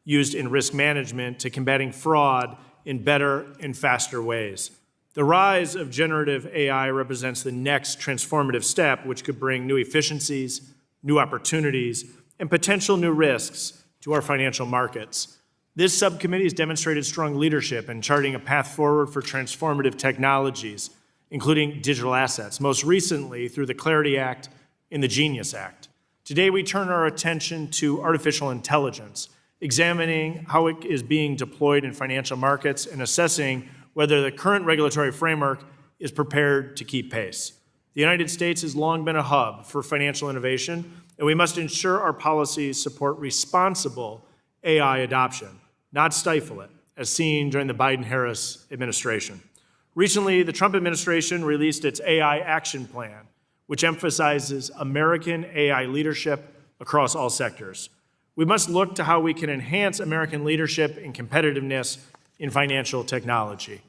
used in risk management to combating fraud in better and faster ways. The rise of generative AI represents the next transformative step, which could bring new efficiencies, new opportunities, and potential new risks to our financial markets. This subcommittee has demonstrated strong leadership in charting a path forward for transformative technologies, including digital assets, most recently through the Clarity Act and the Genius Act. Today, we turn our attention to artificial intelligence, examining how it is being deployed in financial markets and assessing whether the current regulatory framework is prepared to keep pace. The United States has long been a hub for financial innovation, and we must ensure our policies support responsible AI adoption, not stifle it, as seen during the Biden-Harris administration. Recently, the Trump administration released its AI Action Plan, which emphasizes American AI leadership across all sectors. We must look to how we can enhance American leadership and competitiveness in financial technology.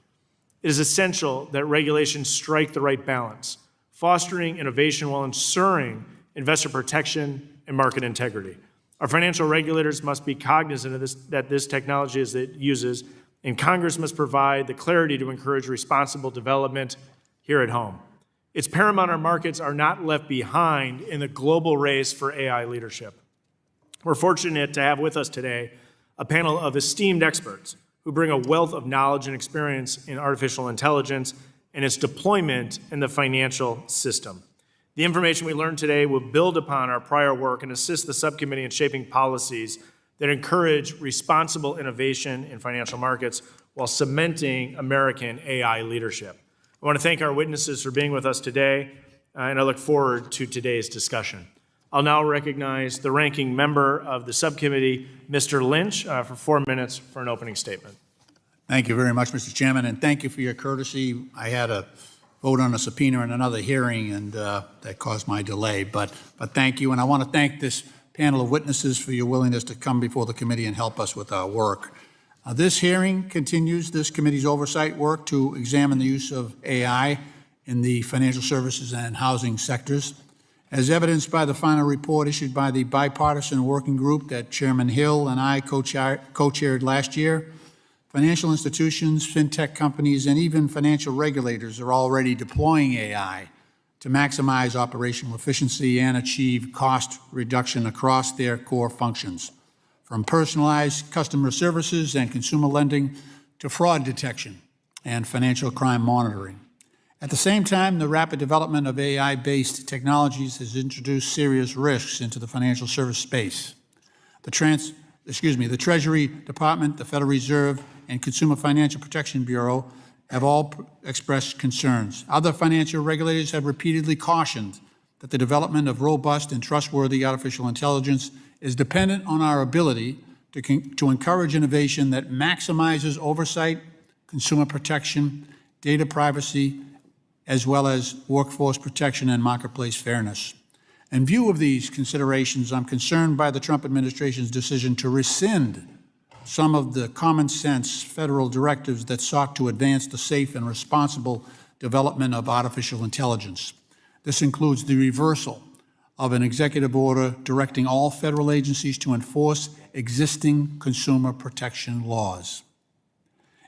It is essential that regulations strike the right balance, fostering innovation while ensuring investor protection and market integrity. Our financial regulators must be cognizant of that this technology as it uses, and Congress must provide the clarity to encourage responsible development here at home. It's paramount our markets are not left behind in the global race for AI leadership. We're fortunate to have with us today a panel of esteemed experts who bring a wealth of knowledge and experience in artificial intelligence and its deployment in the financial system. The information we learned today will build upon our prior work and assist the subcommittee in shaping policies that encourage responsible innovation in financial markets while cementing American AI leadership. I want to thank our witnesses for being with us today, and I look forward to today's discussion. I'll now recognize the ranking member of the subcommittee, Mr. Lynch, for 4 minutes for an opening statement. Thank you very much, Mr. Chairman, and thank you for your courtesy. I had a vote on a subpoena in another hearing, and that caused my delay, but thank you. And I want to thank this panel of witnesses for your willingness to come before the committee and help us with our work. This hearing continues this committee's oversight work to examine the use of AI in the financial services and housing sectors. As evidenced by the final report issued by the bipartisan working group that Chairman Hill and I co-chaired last year, financial institutions, fintech companies, and even financial regulators are already deploying AI to maximize operational efficiency and achieve cost reduction across their core functions, from personalized customer services and consumer lending to fraud detection and financial crime monitoring. At the same time, the rapid development of AI-based technologies has introduced serious risks into the financial service space. The Treasury Department, the Federal Reserve, and Consumer Financial Protection Bureau have all expressed concerns. Other financial regulators have repeatedly cautioned that the development of robust and trustworthy artificial intelligence is dependent on our ability to encourage innovation that maximizes oversight, consumer protection, data privacy, as well as workforce protection and marketplace fairness. In view of these considerations, I'm concerned by the Trump administration's decision to rescind some of the common sense federal directives that sought to advance the safe and responsible development of artificial intelligence. This includes the reversal of an executive order directing all federal agencies to enforce existing consumer protection laws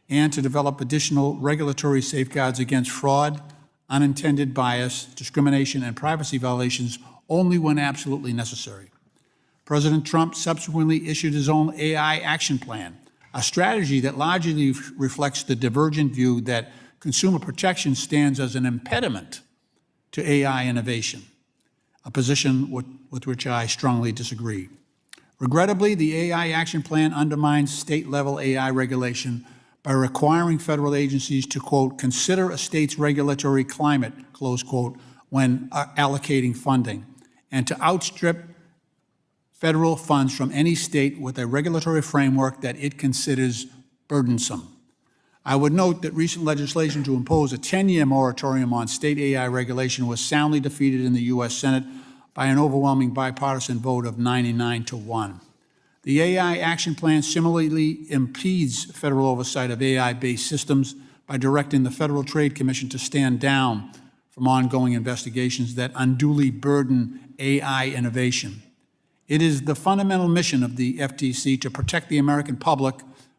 and to develop additional regulatory safeguards against fraud, unintended bias, discrimination, and privacy violations only when absolutely necessary. President Trump subsequently issued his own AI action plan, a strategy that largely reflects the divergent view that consumer protection stands as an impediment to AI innovation, a position with which I strongly disagree. Regrettably, the AI action plan undermines state-level AI regulation by requiring federal agencies to, quote, consider a state's regulatory climate, close quote, when allocating funding, and to outstrip federal funds from any state with a regulatory framework that it considers burdensome. I would note that recent legislation to impose a 10-year moratorium on state AI regulation was soundly defeated in the U.S. Senate by an overwhelming bipartisan vote of 99-1. The AI action plan similarly impedes federal oversight of AI-based systems by directing the Federal Trade Commission to stand down from ongoing investigations that unduly burden AI innovation. It is the fundamental mission of the FTC to protect the American public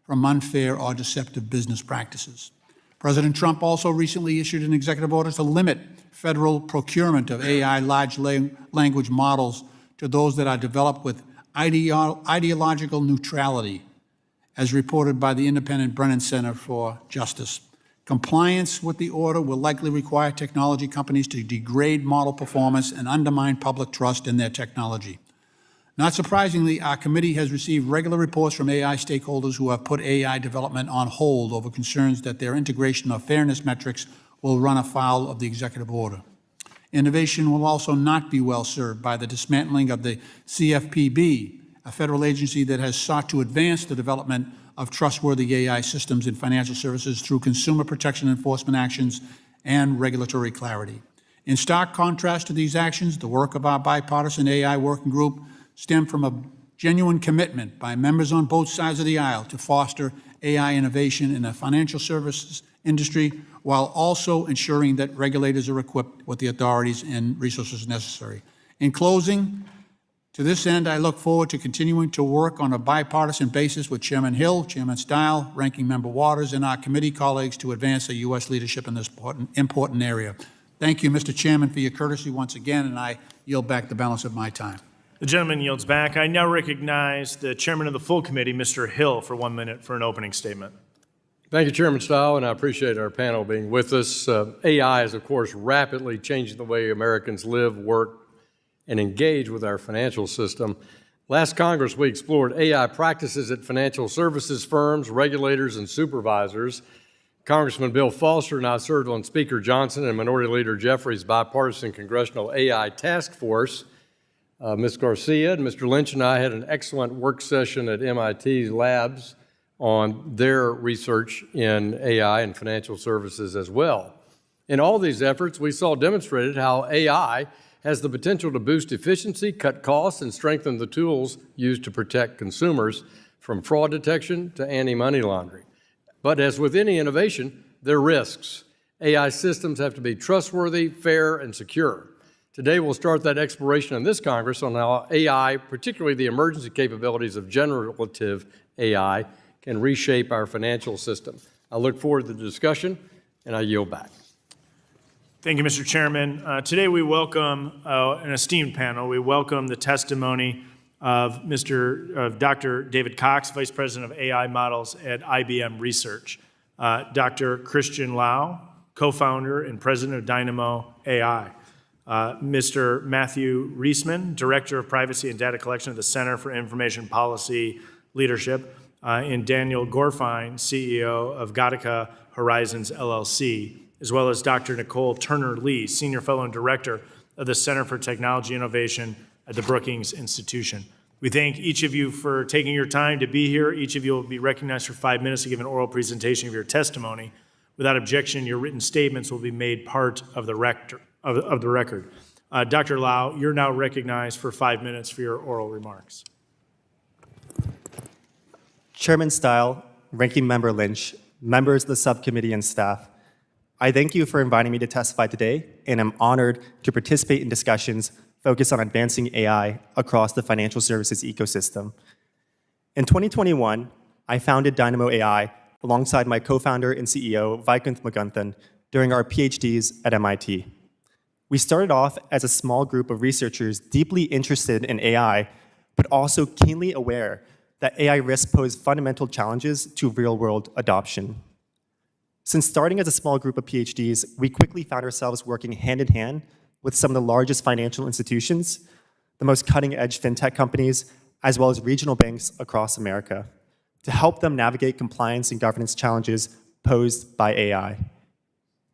from unfair or deceptive business practices. President Trump also recently issued an executive order to limit federal procurement of AI large language models to those that are developed with ideological neutrality, as reported by the independent Brennan Center for Justice. Compliance with the order will likely require technology companies to degrade model performance and undermine public trust in their technology. Not surprisingly, our committee has received regular reports from AI stakeholders who have put AI development on hold over concerns that their integration of fairness metrics will run afoul of the executive order. Innovation will also not be well served by the dismantling of the CFPB, a federal agency that has sought to advance the development of trustworthy AI systems in financial services through consumer protection enforcement actions and regulatory clarity. In stark contrast to these actions, the work of our bipartisan AI working group stemmed from a genuine commitment by members on both sides of the aisle to foster AI innovation in the financial services industry, while also ensuring that regulators are equipped with the authorities and resources necessary. In closing, to this end, I look forward to continuing to work on a bipartisan basis with Chairman Hill, Chairman Steil, Ranking Member Waters, and our committee colleagues to advance the U.S. leadership in this important area. Thank you, Mr. Chairman, for your courtesy once again, and I yield back the balance of my time. The gentleman yields back. I now recognize the chairman of the full committee, Mr. Hill, for 1 minute for an opening statement. Thank you, Chairman Steil, and I appreciate our panel being with us. AI is, of course, rapidly changing the way Americans live, work, and engage with our financial system. Last Congress, we explored AI practices at financial services firms, regulators, and supervisors. Congressman Bill Foster and I served on Speaker Johnson and Minority Leader Jeffries' bipartisan congressional AI task force. Ms. Garcia and Mr. Lynch and I had an excellent work session at MIT's labs on their research in AI and financial services as well. In all these efforts, we saw demonstrated how AI has the potential to boost efficiency, cut costs, and strengthen the tools used to protect consumers from fraud detection to anti-money laundering. But as with any innovation, there are risks. AI systems have to be trustworthy, fair, and secure. Today, we'll start that exploration in this Congress on how AI, particularly the emergency capabilities of generative AI, can reshape our financial system. I look forward to the discussion, and I yield back. Thank you, Mr. Chairman. Today, we welcome an esteemed panel. We welcome the testimony of Dr. David Cox, Vice President of AI Models at IBM Research, Dr. Christian Lau, co-founder and president of Dynamo AI, Mr. Matthew Reisman, Director of Privacy and Data Collection at the Center for Information Policy Leadership, and Daniel Gorfine, CEO of Gattaca Horizons LLC, as well as Dr. Nicol Turner-Lee, Senior Fellow and Director of the Center for Technology Innovation at the Brookings Institution. We thank each of you for taking your time to be here. Each of you will be recognized for 5 minutes to give an oral presentation of your testimony. Without objection, your written statements will be made part of the record. Dr. Lau, you're now recognized for 5 minutes for your oral remarks. Chairman Steil, Ranking Member Lynch, members of the subcommittee and staff, I thank you for inviting me to testify today, and I'm honored to participate in discussions focused on advancing AI across the financial services ecosystem. In 2021, I founded Dynamo AI alongside my co-founder and CEO, Vaikunth Mugunthan, during our PhDs at MIT. We started off as a small group of researchers deeply interested in AI, but also keenly aware that AI risks pose fundamental challenges to real-world adoption. Since starting as a small group of PhDs, we quickly found ourselves working hand-in-hand with some of the largest financial institutions, the most cutting-edge fintech companies, as well as regional banks across America, to help them navigate compliance and governance challenges posed by AI.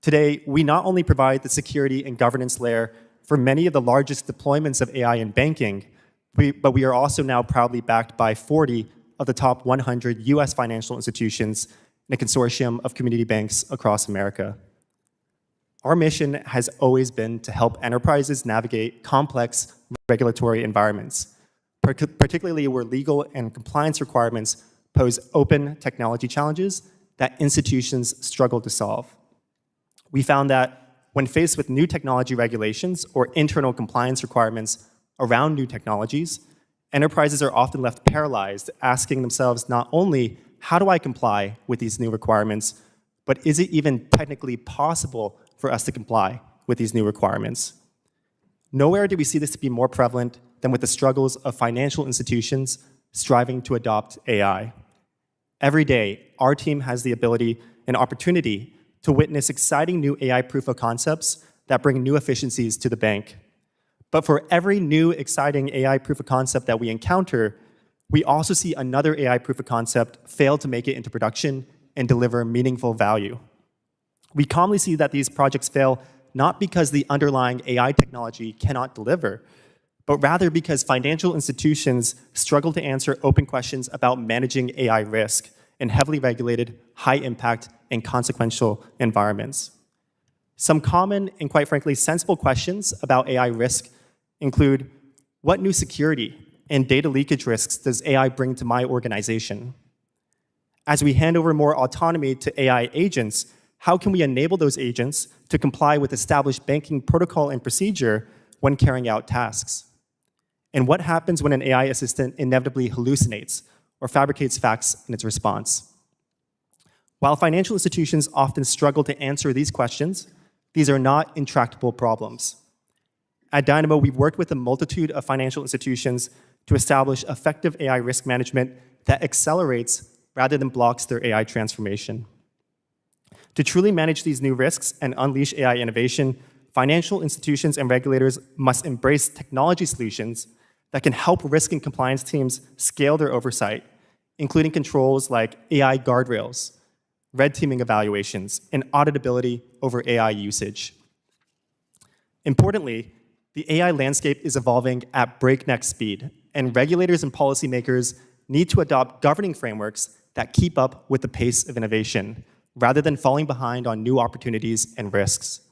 Today, we not only provide the security and governance layer for many of the largest deployments of AI in banking, but we are also now proudly backed by 40 of the top 100 US financial institutions in a consortium of community banks across America. Our mission has always been to help enterprises navigate complex regulatory environments, particularly where legal and compliance requirements pose open technology challenges that institutions struggle to solve. We found that when faced with new technology regulations or internal compliance requirements around new technologies, enterprises are often left paralyzed, asking themselves not only, how do I comply with these new requirements, but is it even technically possible for us to comply with these new requirements? Nowhere do we see this to be more prevalent than with the struggles of financial institutions striving to adopt AI. Every day, our team has the ability and opportunity to witness exciting new AI proof of concepts that bring new efficiencies to the bank. But for every new exciting AI proof of concept that we encounter, we also see another AI proof of concept fail to make it into production and deliver meaningful value. We commonly see that these projects fail not because the underlying AI technology cannot deliver, but rather because financial institutions struggle to answer open questions about managing AI risk in heavily regulated, high-impact, and consequential environments. Some common and, quite frankly, sensible questions about AI risk include, what new security and data leakage risks does AI bring to my organization? As we hand over more autonomy to AI agents, how can we enable those agents to comply with established banking protocol and procedure when carrying out tasks? And what happens when an AI assistant inevitably hallucinates or fabricates facts in its response? While financial institutions often struggle to answer these questions, these are not intractable problems. At Dynamo, we've worked with a multitude of financial institutions to establish effective AI risk management that accelerates rather than blocks their AI transformation. To truly manage these new risks and unleash AI innovation, financial institutions and regulators must embrace technology solutions that can help risk and compliance teams scale their oversight, including controls like AI guardrails, red teaming evaluations, and auditability over AI usage. Importantly, the AI landscape is evolving at breakneck speed, and regulators and policymakers need to adopt governing frameworks that keep up with the pace of innovation, rather than falling behind on new opportunities and risks.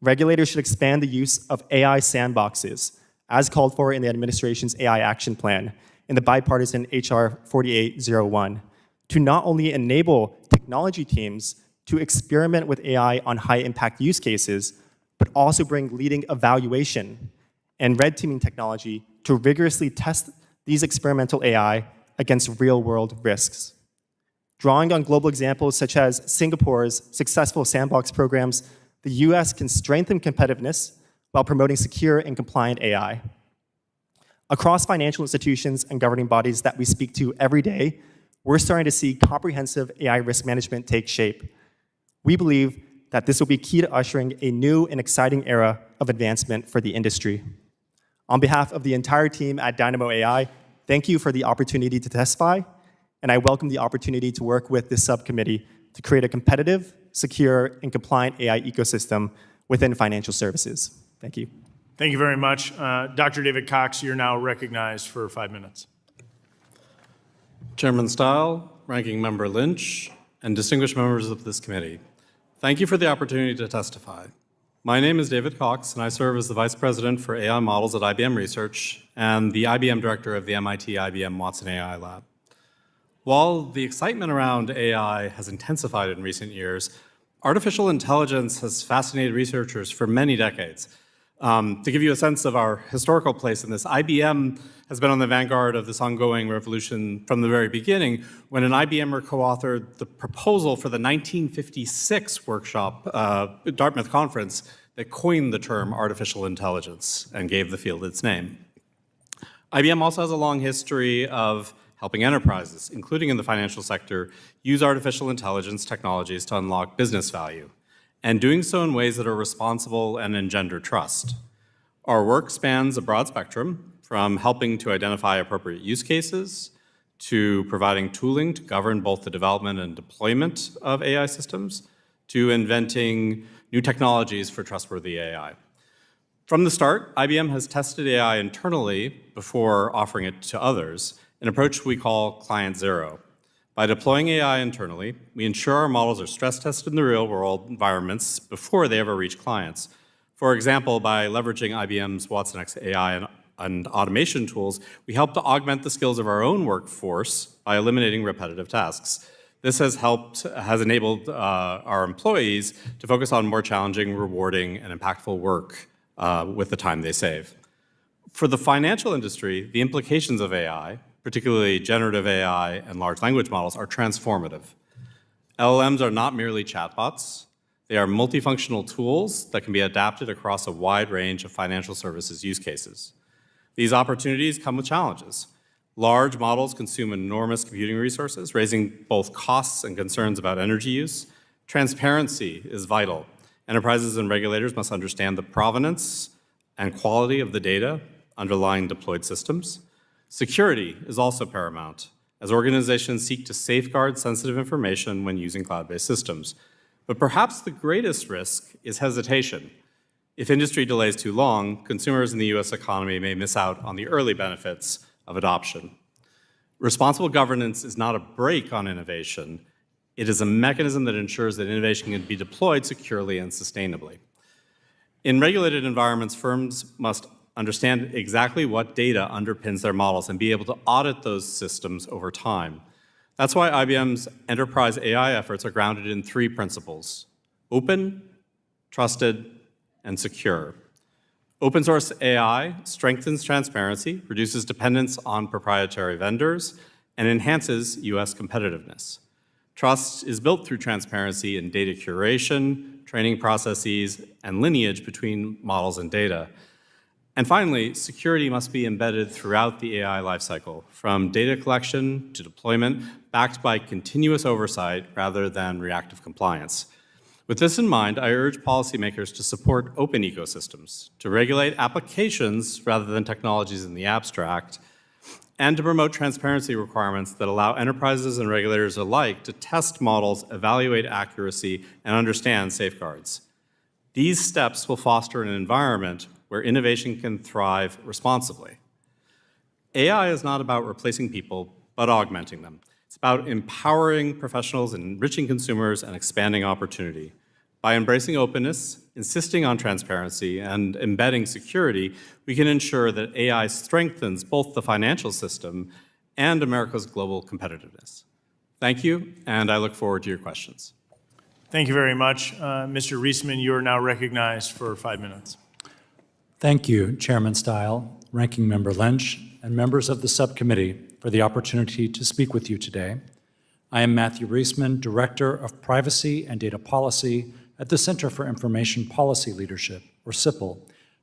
Regulators should expand the use of AI sandboxes, as called for in the administration's AI Action Plan in the bipartisan HR 4801, to not only enable technology teams to experiment with AI on high-impact use cases, but also bring leading evaluation and red teaming technology to rigorously test these experimental AI against real-world risks. Drawing on global examples such as Singapore's successful sandbox programs, the US can strengthen competitiveness while promoting secure and compliant AI. Across financial institutions and governing bodies that we speak to every day, we're starting to see comprehensive AI risk management take shape. We believe that this will be key to ushering a new and exciting era of advancement for the industry. On behalf of the entire team at Dynamo AI, thank you for the opportunity to testify, and I welcome the opportunity to work with this subcommittee to create a competitive, secure, and compliant AI ecosystem within financial services. Thank you. Thank you very much. Dr. David Cox, you're now recognized for 5 minutes. Chairman Steil, Ranking Member Lynch, and distinguished members of this committee, thank you for the opportunity to testify. My name is David Cox, and I serve as the Vice President for AI Models at IBM Research and the IBM Director of the MIT-IBM Watson AI Lab. While the excitement around AI has intensified in recent years, artificial intelligence has fascinated researchers for many decades. To give you a sense of our historical place in this, IBM has been on the vanguard of this ongoing revolution from the very beginning, when an IBMer co-authored the proposal for the 1956 workshop, Dartmouth Conference, that coined the term artificial intelligence and gave the field its name. IBM also has a long history of helping enterprises, including in the financial sector, use artificial intelligence technologies to unlock business value, and doing so in ways that are responsible and engender trust. Our work spans a broad spectrum, from helping to identify appropriate use cases, to providing tooling to govern both the development and deployment of AI systems, to inventing new technologies for trustworthy AI. From the start, IBM has tested AI internally before offering it to others, an approach we call Client Zero. By deploying AI internally, we ensure our models are stress tested in the real-world environments before they ever reach clients. For example, by leveraging IBM's watsonx AI and automation tools, we help to augment the skills of our own workforce by eliminating repetitive tasks. This has enabled our employees to focus on more challenging, rewarding, and impactful work with the time they save. For the financial industry, the implications of AI, particularly generative AI and large language models, are transformative. LLMs are not merely chatbots. They are multifunctional tools that can be adapted across a wide range of financial services use cases. These opportunities come with challenges. Large models consume enormous computing resources, raising both costs and concerns about energy use. Transparency is vital. Enterprises and regulators must understand the provenance and quality of the data underlying deployed systems. Security is also paramount, as organizations seek to safeguard sensitive information when using cloud-based systems. But perhaps the greatest risk is hesitation. If industry delays too long, consumers in the US economy may miss out on the early benefits of adoption. Responsible governance is not a brake on innovation. It is a mechanism that ensures that innovation can be deployed securely and sustainably. In regulated environments, firms must understand exactly what data underpins their models and be able to audit those systems over time. That's why IBM's enterprise AI efforts are grounded in 3 principles: open, trusted, and secure. Open source AI strengthens transparency, reduces dependence on proprietary vendors, and enhances US competitiveness. Trust is built through transparency in data curation, training processes, and lineage between models and data. And finally, security must be embedded throughout the AI lifecycle, from data collection to deployment, backed by continuous oversight rather than reactive compliance. With this in mind, I urge policymakers to support open ecosystems, to regulate applications rather than technologies in the abstract, and to promote transparency requirements that allow enterprises and regulators alike to test models, evaluate accuracy, and understand safeguards. These steps will foster an environment where innovation can thrive responsibly. AI is not about replacing people, but augmenting them. It's about empowering professionals, enriching consumers, and expanding opportunity. By embracing openness, insisting on transparency, and embedding security, we can ensure that AI strengthens both the financial system and America's global competitiveness. Thank you, and I look forward to your questions. Thank you very much. Mr. Reisman, you are now recognized for 5 minutes. Thank you, Chairman Steil, Ranking Member Lynch, and members of the subcommittee for the opportunity to speak with you today. I am Matthew Reisman, Director of Privacy and Data Policy at the Center for Information Policy Leadership, or CIPL,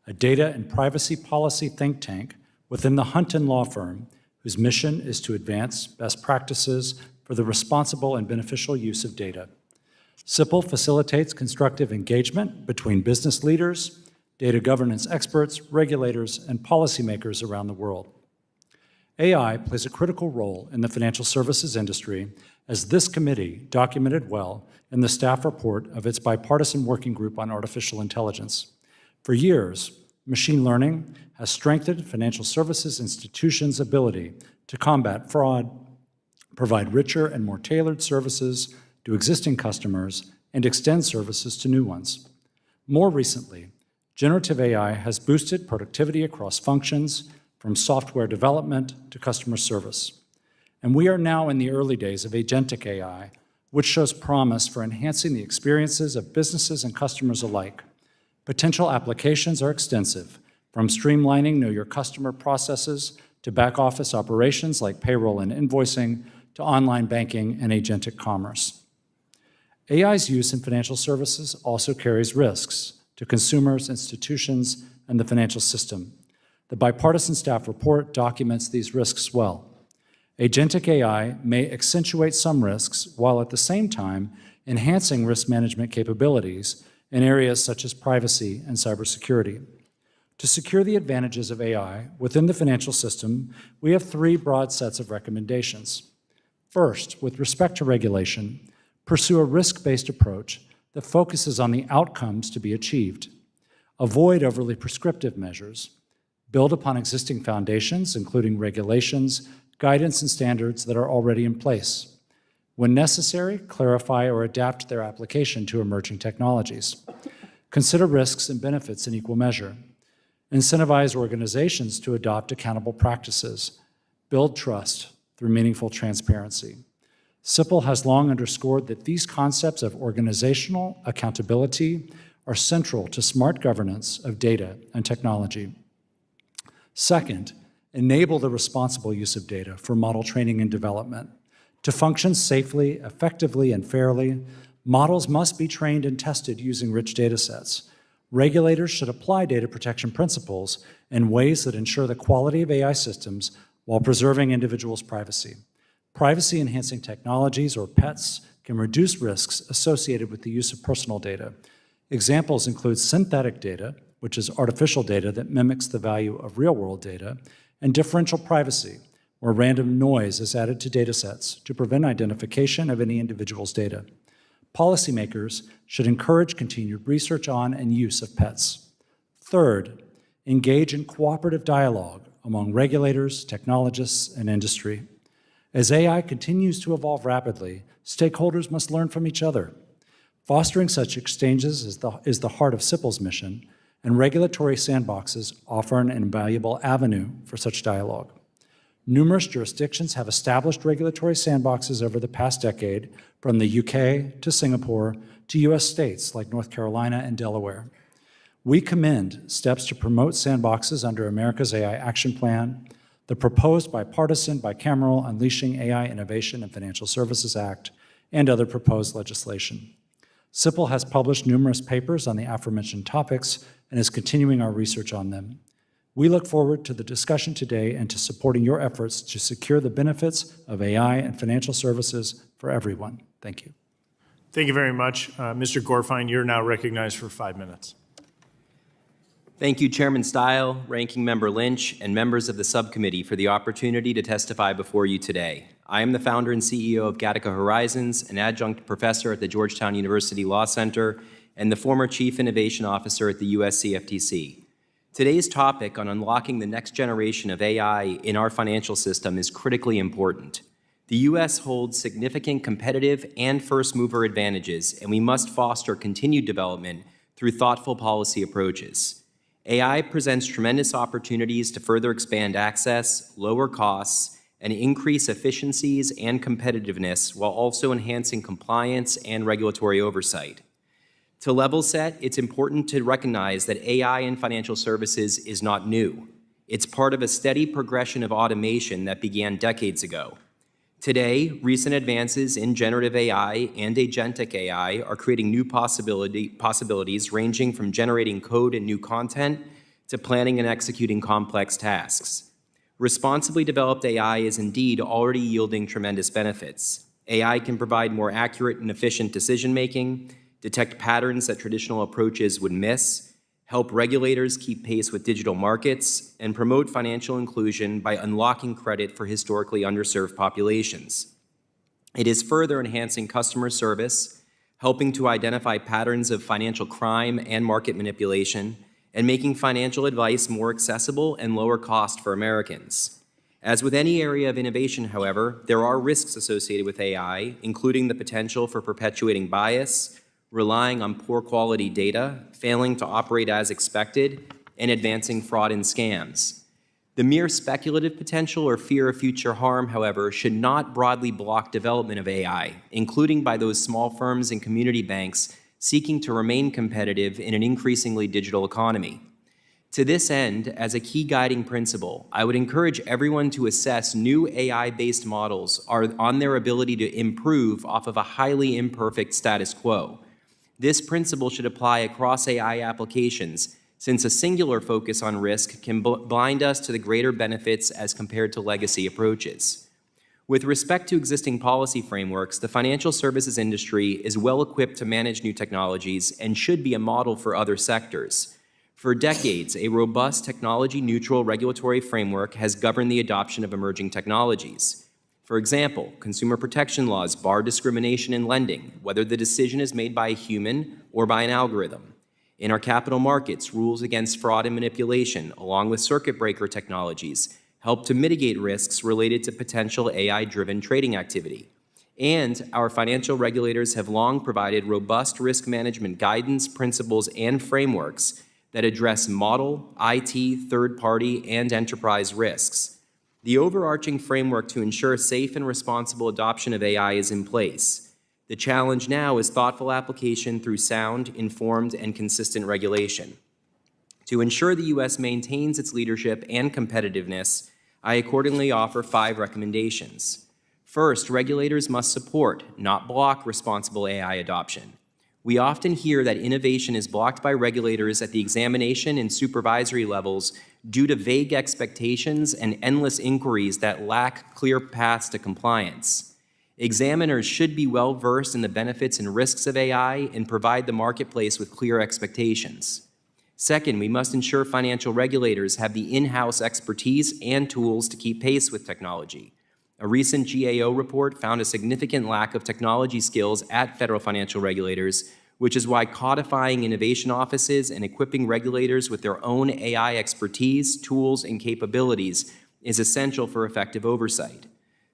a data and privacy policy think tank within the Hunt & Law firm, whose mission is to advance best practices for the responsible and beneficial use of data. CIPL facilitates constructive engagement between business leaders, data governance experts, regulators, and policymakers around the world. AI plays a critical role in the financial services industry, as this committee documented well in the staff report of its bipartisan working group on artificial intelligence. For years, machine learning has strengthened financial services institutions' ability to combat fraud, provide richer and more tailored services to existing customers, and extend services to new ones. More recently, generative AI has boosted productivity across functions, from software development to customer service. And we are now in the early days of agentic AI, which shows promise for enhancing the experiences of businesses and customers alike. Potential applications are extensive, from streamlining know your customer processes to back office operations like payroll and invoicing to online banking and agentic commerce. AI's use in financial services also carries risks to consumers, institutions, and the financial system. The bipartisan staff report documents these risks well. Agentic AI may accentuate some risks while at the same time enhancing risk management capabilities in areas such as privacy and cybersecurity. To secure the advantages of AI within the financial system, we have 3 broad sets of recommendations. First, with respect to regulation, pursue a risk-based approach that focuses on the outcomes to be achieved. Avoid overly prescriptive measures. Build upon existing foundations, including regulations, guidance, and standards that are already in place. When necessary, clarify or adapt their application to emerging technologies. Consider risks and benefits in equal measure. Incentivize organizations to adopt accountable practices. Build trust through meaningful transparency. CIPL has long underscored that these concepts of organizational accountability are central to smart governance of data and technology. Second, enable the responsible use of data for model training and development. To function safely, effectively, and fairly, models must be trained and tested using rich data sets. Regulators should apply data protection principles in ways that ensure the quality of AI systems while preserving individuals' privacy. Privacy-enhancing technologies, or PETs, can reduce risks associated with the use of personal data. Examples include synthetic data, which is artificial data that mimics the value of real-world data, and differential privacy, where random noise is added to datasets to prevent identification of any individual's data. Policymakers should encourage continued research on and use of PETs. Third, engage in cooperative dialogue among regulators, technologists, and industry. As AI continues to evolve rapidly, stakeholders must learn from each other. Fostering such exchanges is the heart of CIPL's mission, and regulatory sandboxes offer an invaluable avenue for such dialogue. Numerous jurisdictions have established regulatory sandboxes over the past decade, from the UK to Singapore to US states like North Carolina and Delaware. We commend steps to promote sandboxes under America's AI Action Plan, the proposed bipartisan bicameral Unleashing AI Innovation in Financial Services Act, and other proposed legislation. CIPL has published numerous papers on the aforementioned topics and is continuing our research on them. We look forward to the discussion today and to supporting your efforts to secure the benefits of AI and financial services for everyone. Thank you. Thank you very much. Mr. Gorfine, you're now recognized for 5 minutes. Thank you, Chairman Steil, Ranking Member Lynch, and members of the subcommittee for the opportunity to testify before you today. I am the founder and CEO of Gattaca Horizons, an adjunct professor at the Georgetown University Law Center, and the former Chief Innovation Officer at the CFTC. Today's topic on unlocking the next generation of AI in our financial system is critically important. The U.S. holds significant competitive and first-mover advantages, and we must foster continued development through thoughtful policy approaches. AI presents tremendous opportunities to further expand access, lower costs, and increase efficiencies and competitiveness while also enhancing compliance and regulatory oversight. To level set, it's important to recognize that AI in financial services is not new. It's part of a steady progression of automation that began decades ago. Today, recent advances in generative AI and agentic AI are creating new possibilities ranging from generating code and new content to planning and executing complex tasks. Responsibly developed AI is indeed already yielding tremendous benefits. AI can provide more accurate and efficient decision-making, detect patterns that traditional approaches would miss, help regulators keep pace with digital markets, and promote financial inclusion by unlocking credit for historically underserved populations. It is further enhancing customer service, helping to identify patterns of financial crime and market manipulation, and making financial advice more accessible and lower cost for Americans. As with any area of innovation, however, there are risks associated with AI, including the potential for perpetuating bias, relying on poor quality data, failing to operate as expected, and advancing fraud and scams. The mere speculative potential or fear of future harm, however, should not broadly block development of AI, including by those small firms and community banks seeking to remain competitive in an increasingly digital economy. To this end, as a key guiding principle, I would encourage everyone to assess new AI-based models on their ability to improve off of a highly imperfect status quo. This principle should apply across AI applications, since a singular focus on risk can blind us to the greater benefits as compared to legacy approaches. With respect to existing policy frameworks, the financial services industry is well equipped to manage new technologies and should be a model for other sectors. For decades, a robust technology-neutral regulatory framework has governed the adoption of emerging technologies. For example, consumer protection laws bar discrimination in lending, whether the decision is made by a human or by an algorithm. In our capital markets, rules against fraud and manipulation, along with circuit breaker technologies, help to mitigate risks related to potential AI-driven trading activity. And our financial regulators have long provided robust risk management guidance, principles, and frameworks that address model, IT, third-party, and enterprise risks. The overarching framework to ensure safe and responsible adoption of AI is in place. The challenge now is thoughtful application through sound, informed, and consistent regulation. To ensure the U.S. maintains its leadership and competitiveness, I accordingly offer 5 recommendations. First, regulators must support, not block, responsible AI adoption. We often hear that innovation is blocked by regulators at the examination and supervisory levels due to vague expectations and endless inquiries that lack clear paths to compliance. Examiners should be well-versed in the benefits and risks of AI and provide the marketplace with clear expectations. Second, we must ensure financial regulators have the in-house expertise and tools to keep pace with technology. A recent GAO report found a significant lack of technology skills at federal financial regulators, which is why codifying innovation offices and equipping regulators with their own AI expertise, tools, and capabilities is essential for effective oversight.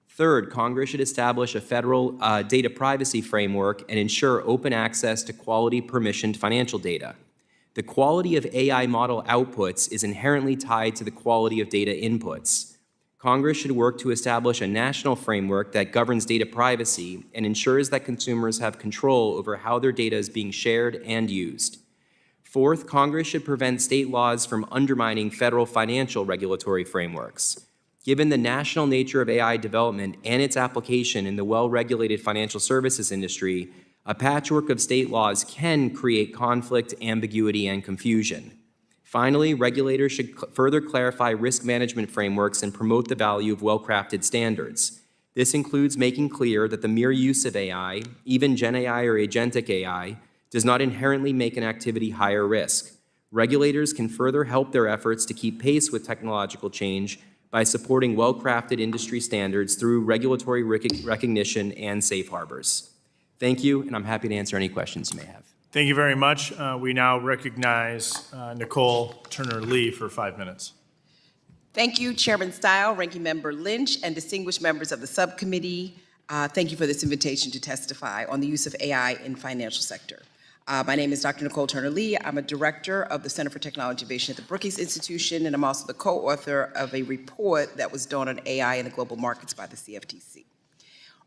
Third, Congress should establish a federal data privacy framework and ensure open access to quality permissioned financial data. The quality of AI model outputs is inherently tied to the quality of data inputs. Congress should work to establish a national framework that governs data privacy and ensures that consumers have control over how their data is being shared and used. Fourth, Congress should prevent state laws from undermining federal financial regulatory frameworks. Given the national nature of AI development and its application in the well-regulated financial services industry, a patchwork of state laws can create conflict, ambiguity, and confusion. Finally, regulators should further clarify risk management frameworks and promote the value of well-crafted standards. This includes making clear that the mere use of AI, even Gen AI or agentic AI, does not inherently make an activity higher risk. Regulators can further help their efforts to keep pace with technological change by supporting well-crafted industry standards through regulatory recognition and safe harbors. Thank you, and I'm happy to answer any questions you may have. Thank you very much. We now recognize Nicol Turner-Lee for 5 minutes. Thank you, Chairman Steil, Ranking Member Lynch, and distinguished members of the subcommittee. Thank you for this invitation to testify on the use of AI in the financial sector. My name is Dr. Nicol Turner-Lee. I'm a director of the Center for Technology Innovation at the Brookings Institution, and I'm also the co-author of a report that was done on AI in the global markets by the CFTC.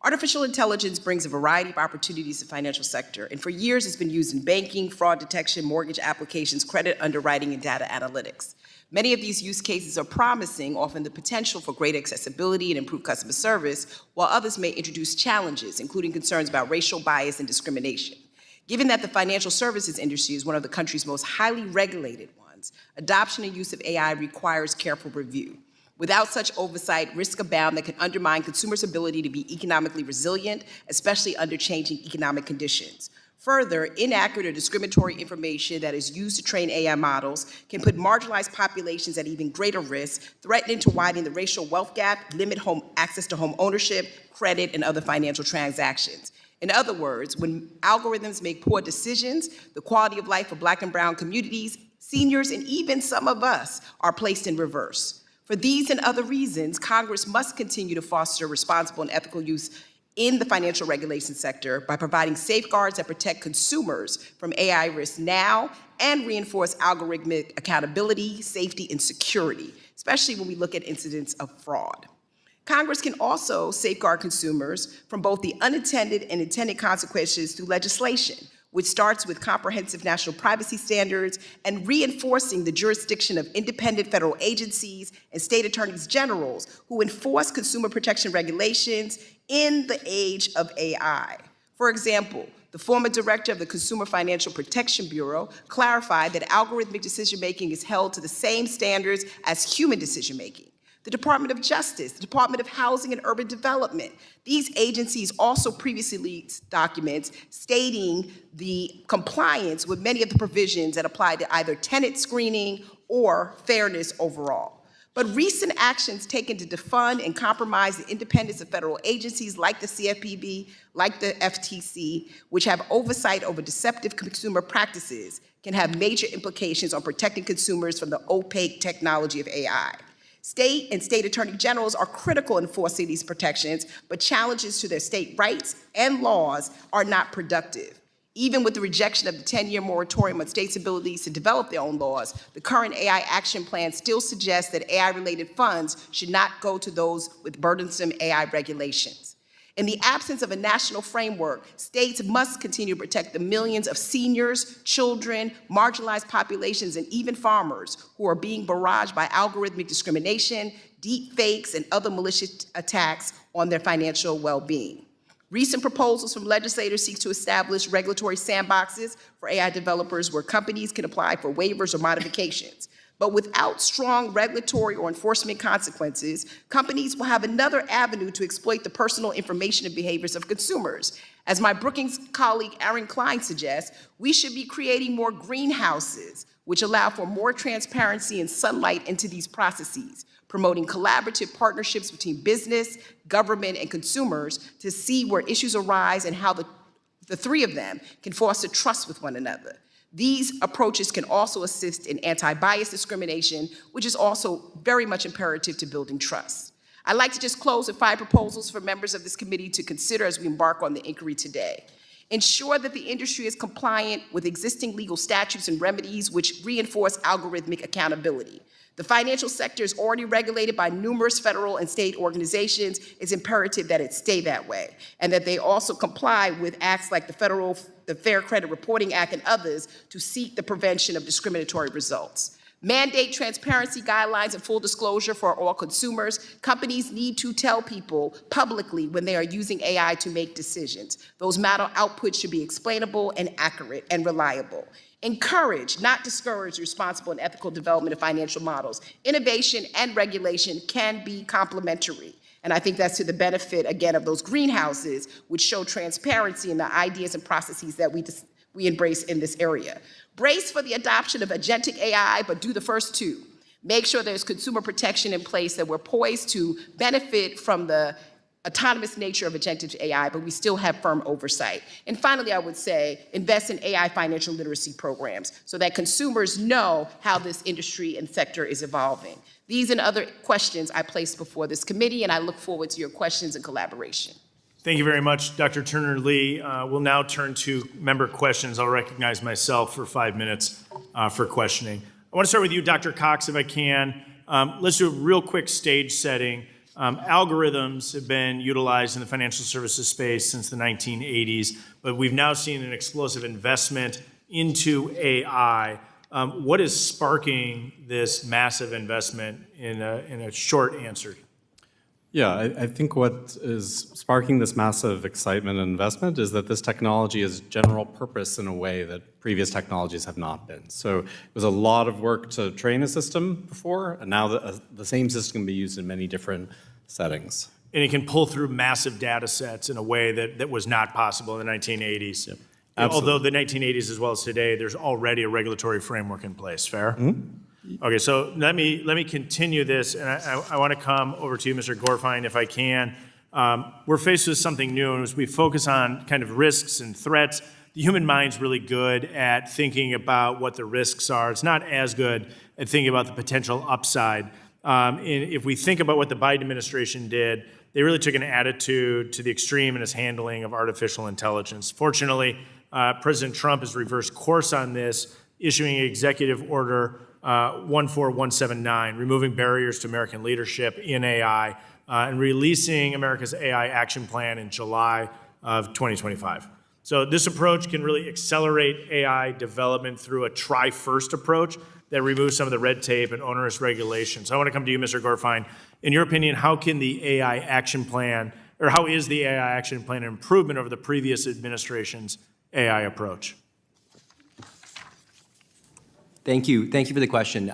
Artificial intelligence brings a variety of opportunities to the financial sector, and for years it's been used in banking, fraud detection, mortgage applications, credit underwriting, and data analytics. Many of these use cases are promising, offering the potential for great accessibility and improved customer service, while others may introduce challenges, including concerns about racial bias and discrimination. Given that the financial services industry is one of the country's most highly regulated ones, adoption and use of AI requires careful review. Without such oversight, risks abound that can undermine consumers' ability to be economically resilient, especially under changing economic conditions. Further, inaccurate or discriminatory information that is used to train AI models can put marginalized populations at even greater risk, threatening to widen the racial wealth gap, limit access to home ownership, credit, and other financial transactions. In other words, when algorithms make poor decisions, the quality of life for Black and brown communities, seniors, and even some of us are placed in reverse. For these and other reasons, Congress must continue to foster responsible and ethical use in the financial regulation sector by providing safeguards that protect consumers from AI risks now and reinforce algorithmic accountability, safety, and security, especially when we look at incidents of fraud. Congress can also safeguard consumers from both the unintended and intended consequences through legislation, which starts with comprehensive national privacy standards and reinforcing the jurisdiction of independent federal agencies and state attorneys generals who enforce consumer protection regulations in the age of AI. For example, the former director of the Consumer Financial Protection Bureau clarified that algorithmic decision-making is held to the same standards as human decision-making. The Department of Justice, the Department of Housing and Urban Development. These agencies also previously released documents stating the compliance with many of the provisions that apply to either tenant screening or fairness overall. But recent actions taken to defund and compromise the independence of federal agencies like the CFPB, like the FTC, which have oversight over deceptive consumer practices, can have major implications on protecting consumers from the opaque technology of AI. State and state attorney generals are critical in enforcing these protections, but challenges to their state rights and laws are not productive. Even with the rejection of the 10-year moratorium on states' abilities to develop their own laws, the current AI action plan still suggests that AI-related funds should not go to those with burdensome AI regulations. In the absence of a national framework, states must continue to protect the millions of seniors, children, marginalized populations, and even farmers who are being barraged by algorithmic discrimination, deep fakes, and other malicious attacks on their financial well-being. Recent proposals from legislators seek to establish regulatory sandboxes for AI developers where companies can apply for waivers or modifications. But without strong regulatory or enforcement consequences, companies will have another avenue to exploit the personal information and behaviors of consumers. As my Brookings colleague Aaron Klein suggests, we should be creating more greenhouses, which allow for more transparency and sunlight into these processes, promoting collaborative partnerships between business, government, and consumers to see where issues arise and how the three of them can foster trust with one another. These approaches can also assist in anti-bias discrimination, which is also very much imperative to building trust. I'd like to just close with 5 proposals for members of this committee to consider as we embark on the inquiry today. Ensure that the industry is compliant with existing legal statutes and remedies which reinforce algorithmic accountability. The financial sector is already regulated by numerous federal and state organizations. It's imperative that it stay that way, and that they also comply with acts like the Fair Credit Reporting Act and others to seek the prevention of discriminatory results. Mandate transparency guidelines and full disclosure for all consumers. Companies need to tell people publicly when they are using AI to make decisions. Those model outputs should be explainable and accurate and reliable. Encourage, not discourage, responsible and ethical development of financial models. Innovation and regulation can be complementary. And I think that's to the benefit, again, of those greenhouses, which show transparency in the ideas and processes that we embrace in this area. Brace for the adoption of agentic AI, but do the first 2. Make sure there's consumer protection in place, that we're poised to benefit from the autonomous nature of agentic AI, but we still have firm oversight. And finally, I would say, invest in AI financial literacy programs so that consumers know how this industry and sector is evolving. These and other questions I place before this committee, and I look forward to your questions and collaboration. Thank you very much, Dr. Turner-Lee. We'll now turn to member questions. I'll recognize myself for 5 minutes for questioning. I want to start with you, Dr. Cox, if I can. Let's do a real quick stage setting. Algorithms have been utilized in the financial services space since the 1980s, but we've now seen an explosive investment into AI. What is sparking this massive investment in a short answer? Yeah, I think what is sparking this massive excitement and investment is that this technology is general purpose in a way that previous technologies have not been. So it was a lot of work to train a system before, and now the same system can be used in many different settings. And it can pull through massive data sets in a way that was not possible in the 1980s. Yep. Although the 1980s as well as today, there's already a regulatory framework in place. Fair? Mm-hmm. Okay, so let me continue this, and I want to come over to you, Mr. Gorfine, if I can. We're faced with something new, and as we focus on kind of risks and threats, the human mind's really good at thinking about what the risks are. It's not as good at thinking about the potential upside. And if we think about what the Biden administration did, they really took an attitude to the extreme in its handling of artificial intelligence. Fortunately, President Trump has reversed course on this, issuing Executive Order 14179, removing barriers to American leadership in AI, and releasing America's AI Action Plan in July of 2025. So this approach can really accelerate AI development through a try-first approach that removes some of the red tape and onerous regulations. So I want to come to you, Mr. Gorfine. In your opinion, how can the AI Action Plan, or how is the AI Action Plan an improvement over the previous administration's AI approach? Thank you. Thank you for the question.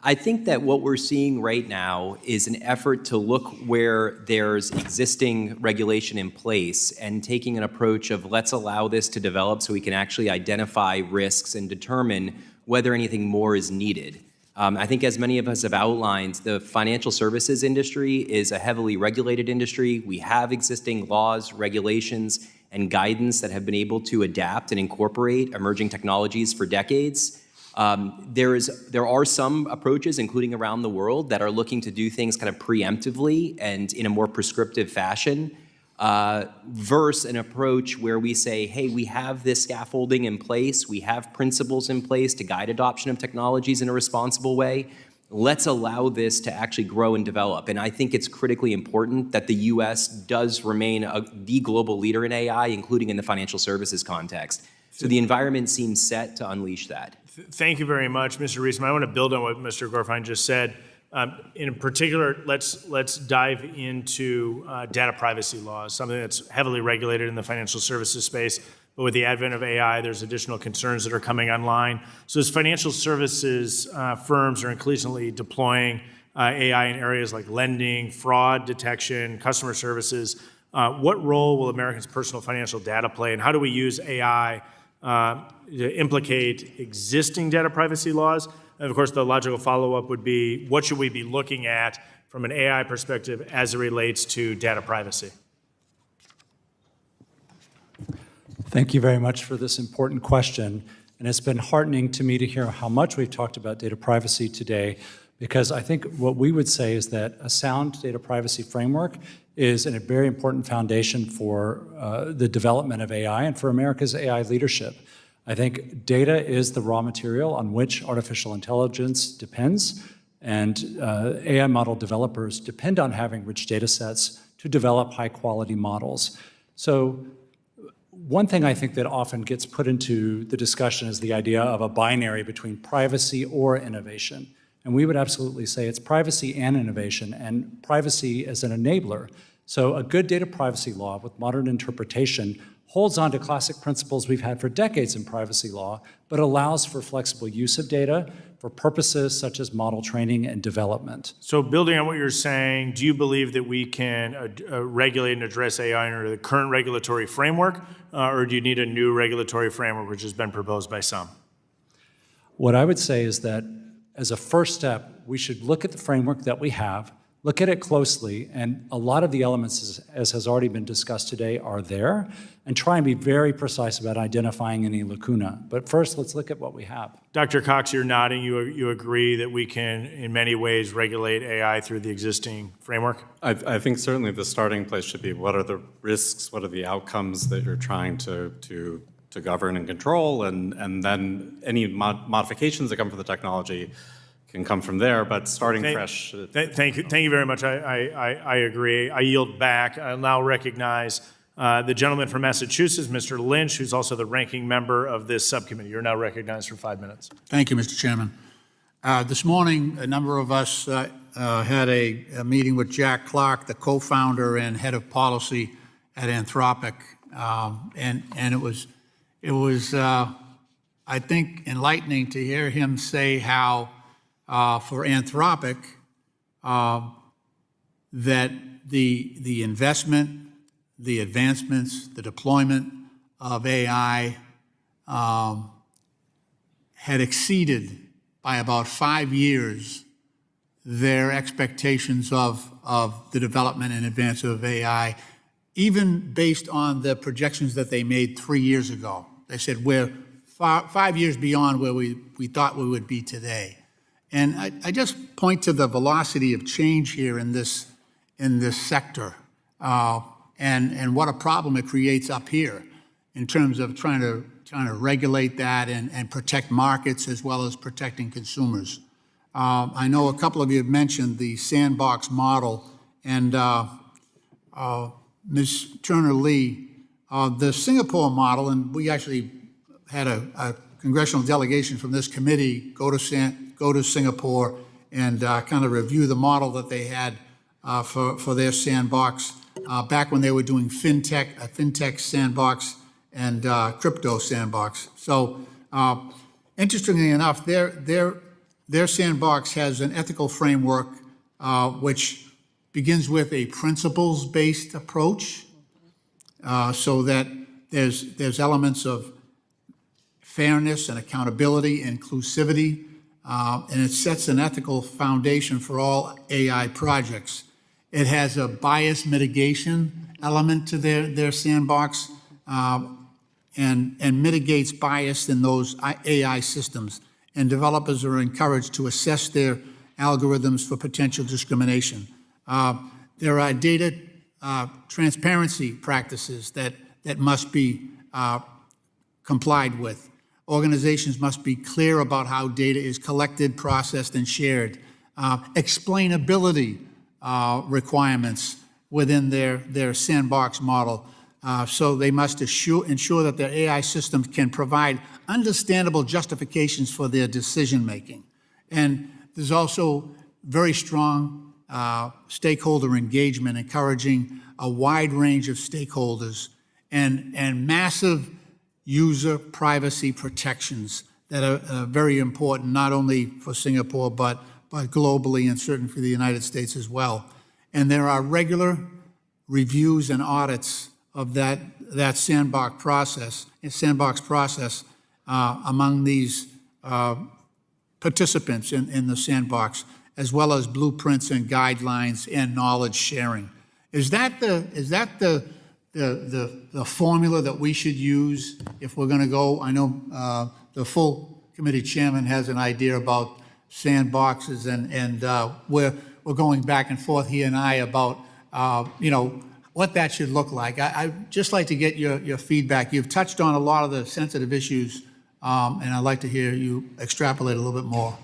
I think that what we're seeing right now is an effort to look where there's existing regulation in place and taking an approach of let's allow this to develop so we can actually identify risks and determine whether anything more is needed. I think as many of us have outlined, the financial services industry is a heavily regulated industry. We have existing laws, regulations, and guidance that have been able to adapt and incorporate emerging technologies for decades. There are some approaches, including around the world, that are looking to do things kind of preemptively and in a more prescriptive fashion, versus an approach where we say, hey, we have this scaffolding in place, we have principles in place to guide adoption of technologies in a responsible way. Let's allow this to actually grow and develop. And I think it's critically important that the U.S. does remain the global leader in AI, including in the financial services context. So the environment seems set to unleash that. Thank you very much, Mr. Reisman. I want to build on what Mr. Gorfine just said. In particular, let's dive into data privacy laws, something that's heavily regulated in the financial services space. But with the advent of AI, there's additional concerns that are coming online. So as financial services firms are increasingly deploying AI in areas like lending, fraud detection, customer services, what role will Americans' personal financial data play, and how do we use AI to implicate existing data privacy laws? And of course, the logical follow-up would be, what should we be looking at from an AI perspective as it relates to data privacy? Thank you very much for this important question. And it's been heartening to me to hear how much we've talked about data privacy today, because I think what we would say is that a sound data privacy framework is a very important foundation for the development of AI and for America's AI leadership. I think data is the raw material on which artificial intelligence depends, and AI model developers depend on having rich data sets to develop high-quality models. So one thing I think that often gets put into the discussion is the idea of a binary between privacy or innovation. And we would absolutely say it's privacy and innovation, and privacy as an enabler. So a good data privacy law with modern interpretation holds on to classic principles we've had for decades in privacy law, but allows for flexible use of data for purposes such as model training and development. So building on what you're saying, do you believe that we can regulate and address AI under the current regulatory framework, or do you need a new regulatory framework which has been proposed by some? What I would say is that as a first step, we should look at the framework that we have, look at it closely, and a lot of the elements, as has already been discussed today, are there, and try and be very precise about identifying any lacuna. But first, let's look at what we have. Dr. Cox, you're nodding. You agree that we can, in many ways, regulate AI through the existing framework? I think certainly the starting place should be, what are the risks, what are the outcomes that you're trying to govern and control, and then any modifications that come from the technology can come from there, but starting fresh. Thank you very much. I agree. I yield back. I'll now recognize the gentleman from Massachusetts, Mr. Lynch, who's also the ranking member of this subcommittee. You're now recognized for 5 minutes. Thank you, Mr. Chairman. This morning, a number of us had a meeting with Jack Clark, the co-founder and head of policy at Anthropic, and it was I think enlightening to hear him say how for Anthropic that the investment, the advancements, the deployment of AI had exceeded by about 5 years their expectations of the development and advancement of AI, even based on the projections that they made 3 years ago. They said we're 5 years beyond where we thought we would be today. And I just point to the velocity of change here in this sector, and what a problem it creates up here in terms of trying to regulate that and protect markets as well as protecting consumers. I know a couple of you have mentioned the sandbox model, and Ms. Turner-Lee, the Singapore model, and we actually had a congressional delegation from this committee go to Singapore and kind of review the model that they had for their sandbox back when they were doing a fintech sandbox and crypto sandbox. So interestingly enough, their sandbox has an ethical framework which begins with a principles-based approach, so that there's elements of fairness and accountability, inclusivity, and it sets an ethical foundation for all AI projects. It has a bias mitigation element to their sandbox, and mitigates bias in those AI systems. And developers are encouraged to assess their algorithms for potential discrimination. There are data transparency practices that must be complied with. Organizations must be clear about how data is collected, processed, and shared. explainability requirements within their sandbox model. So they must ensure that their AI systems can provide understandable justifications for their decision-making. And there's also very strong stakeholder engagement, encouraging a wide range of stakeholders and massive user privacy protections that are very important, not only for Singapore, but globally and certainly for the United States as well. And there are regular reviews and audits of that sandbox process among these participants in the sandbox, as well as blueprints and guidelines and knowledge sharing. Is that the formula that we should use if we're going to go? I know the full committee chairman has an idea about sandboxes, and we're going back and forth, he and I, about what that should look like. I'd just like to get your feedback. You've touched on a lot of the sensitive issues, and I'd like to hear you extrapolate a little bit more.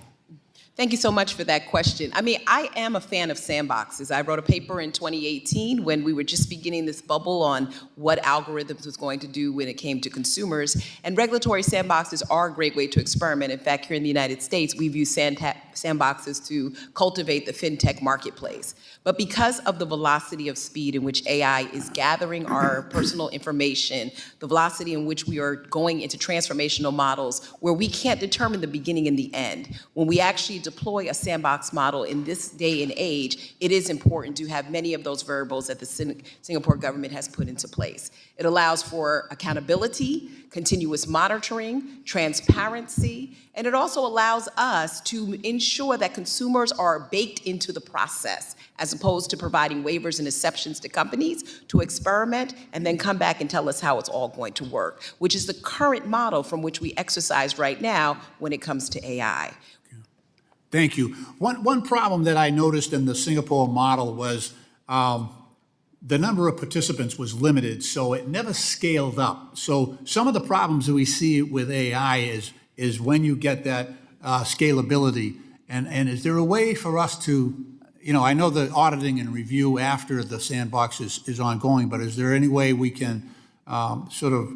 Thank you so much for that question. I mean, I am a fan of sandboxes. I wrote a paper in 2018 when we were just beginning this bubble on what algorithms was going to do when it came to consumers. And regulatory sandboxes are a great way to experiment. In fact, here in the United States, we've used sandboxes to cultivate the fintech marketplace. But because of the velocity of speed in which AI is gathering our personal information, the velocity in which we are going into transformational models where we can't determine the beginning and the end, when we actually deploy a sandbox model in this day and age, it is important to have many of those variables that the Singapore government has put into place. It allows for accountability, continuous monitoring, transparency, and it also allows us to ensure that consumers are baked into the process, as opposed to providing waivers and exceptions to companies to experiment and then come back and tell us how it's all going to work, which is the current model from which we exercise right now when it comes to AI. Thank you. One problem that I noticed in the Singapore model was the number of participants was limited, so it never scaled up. So some of the problems that we see with AI is when you get that scalability. And is there a way for us to, I know the auditing and review after the sandbox is ongoing, but is there any way we can sort of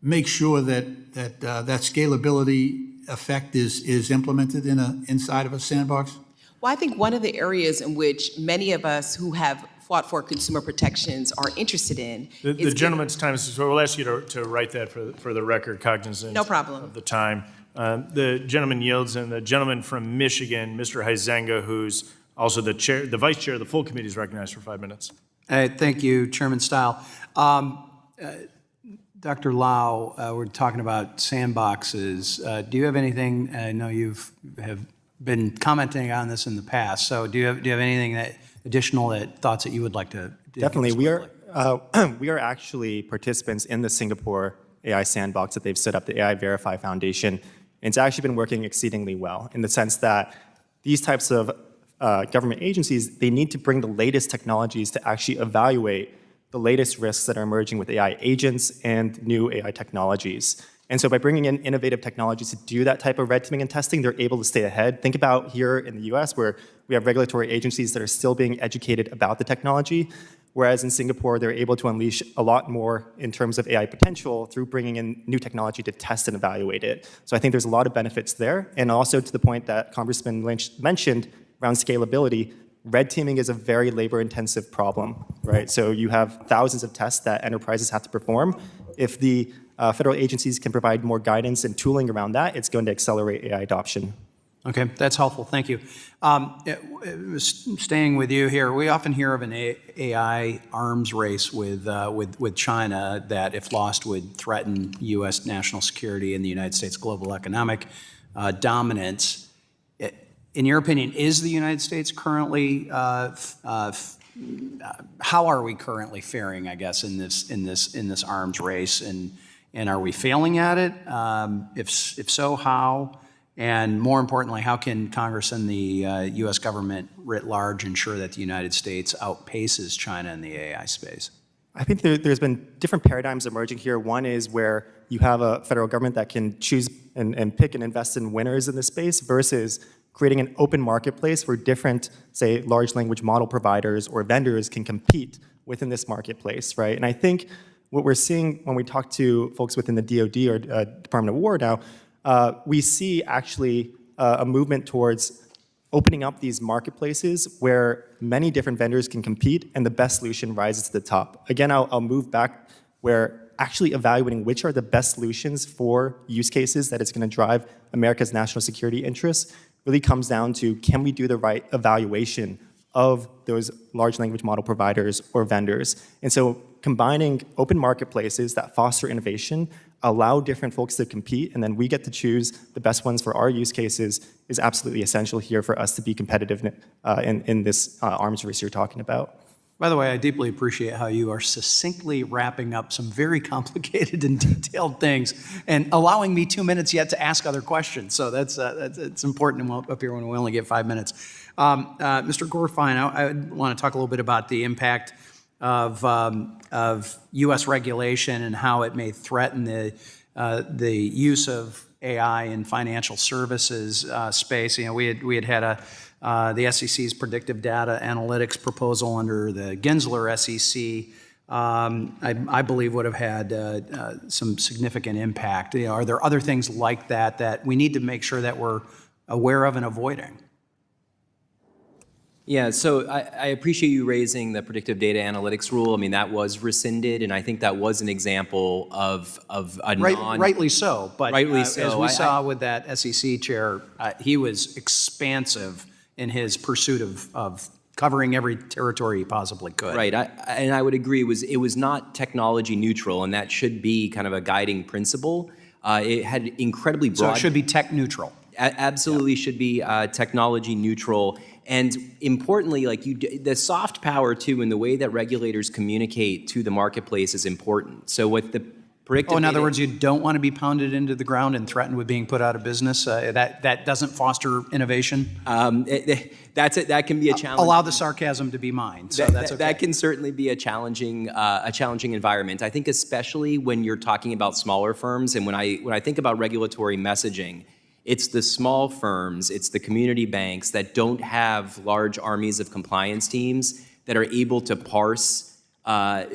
make sure that that scalability effect is implemented inside of a sandbox? Well, I think one of the areas in which many of us who have fought for consumer protections are interested in the gentleman's time is, so we'll ask you to write that for the record, cognizant No problem. of the time. The gentleman yields, and the gentleman from Michigan, Mr. Huizenga, who's also the vice chair of the full committee, is recognized for 5 minutes. Thank you, Chairman Steil. Dr. Lau, we're talking about sandboxes. Do you have anything? I know have been commenting on this in the past. So do you have anything additional thoughts that you would like to? Definitely, we are actually participants in the Singapore AI sandbox that they've set up, the AI Verify Foundation. And it's actually been working exceedingly well in the sense that these types of government agencies, they need to bring the latest technologies to actually evaluate the latest risks that are emerging with AI agents and new AI technologies. And so by bringing in innovative technologies to do that type of red teaming and testing, they're able to stay ahead. Think about here in the US where we have regulatory agencies that are still being educated about the technology, whereas in Singapore, they're able to unleash a lot more in terms of AI potential through bringing in new technology to test and evaluate it. So I think there's a lot of benefits there. And also to the point that Congressman Lynch mentioned around scalability, red teaming is a very labor-intensive problem, right? So you have thousands of tests that enterprises have to perform. If the federal agencies can provide more guidance and tooling around that, it's going to accelerate AI adoption. Okay, that's helpful. Thank you. Staying with you here, we often hear of an AI arms race with China that, if lost, would threaten U.S. national security and the United States global economic dominance. In your opinion, is the United States currently, how are we currently faring, I guess, in this arms race, and are we failing at it? If so, how? And more importantly, how can Congress and the U.S. government writ large ensure that the United States outpaces China in the AI space? I think there's been different paradigms emerging here. One is where you have a federal government that can choose and pick and invest in winners in this space versus creating an open marketplace where different, say, large language model providers or vendors can compete within this marketplace, right? And I think what we're seeing when we talk to folks within the DoD or Department of War now, we see actually a movement towards opening up these marketplaces where many different vendors can compete and the best solution rises to the top. Again, I'll move back where actually evaluating which are the best solutions for use cases that it's going to drive America's national security interests really comes down to, can we do the right evaluation of those large language model providers or vendors? And so combining open marketplaces that foster innovation, allow different folks to compete, and then we get to choose the best ones for our use cases is absolutely essential here for us to be competitive in this arms race you're talking about. By the way, I deeply appreciate how you are succinctly wrapping up some very complicated and detailed things and allowing me 2 minutes yet to ask other questions. So that's it's important up here when we only get 5 minutes. Mr. Gorfine, I want to talk a little bit about the impact of U.S. regulation and how it may threaten the use of AI in financial services space. You know, we had the SEC's predictive data analytics proposal under the Gensler SEC, I believe would have had some significant impact. You know, are there other things like that that we need to make sure that we're aware of and avoiding? Yeah, so I appreciate you raising the predictive data analytics rule. I mean, that was rescinded, and I think that was an example of a rightly so, but rightly so. As we saw with that SEC chair, he was expansive in his pursuit of covering every territory he possibly could. Right, and I would agree. It was not technology neutral, and that should be kind of a guiding principle. It had incredibly broad. So it should be tech neutral. Absolutely should be technology neutral. And importantly, like the soft power too, and the way that regulators communicate to the marketplace is important. So with the predictive in other data, words, you don't want to be pounded into the ground and threatened with being put out of business. That doesn't foster innovation. That can be a challenge. Allow the sarcasm to be mine. So that's okay. That can certainly be a challenging environment. I think especially when you're talking about smaller firms, and when I think about regulatory messaging, it's the small firms, it's the community banks that don't have large armies of compliance teams that are able to parse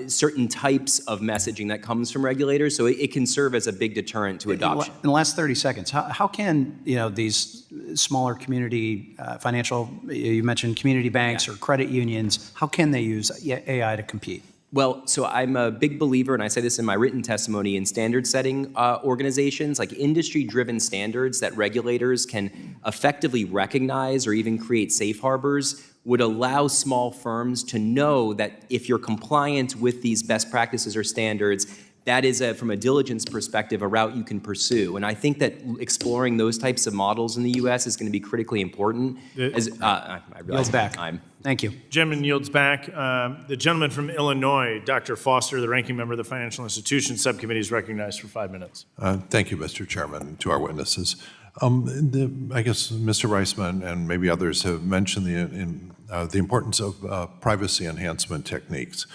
certain types of messaging that comes from regulators. So it can serve as a big deterrent to adoption. In the last 30 seconds, how can these smaller community financial, you mentioned community banks or credit unions, how can they use AI to compete? Well, so I'm a big believer, and I say this in my written testimony, in standard-setting organizations, like industry-driven standards that regulators can effectively recognize or even create safe harbors would allow small firms to know that if you're compliant with these best practices or standards, that is, from a diligence perspective, a route you can pursue. And I think that exploring those types of models in the U.S. is going to be critically important. I realize back. time. Thank you. Gentleman yields back. The gentleman from Illinois, Dr. Foster, the ranking member of the Financial Institutions Subcommittee, is recognized for 5 minutes. Thank you, Mr. Chairman, and to our witnesses. I guess Mr. Reisman and maybe others have mentioned the importance of privacy enhancement techniques.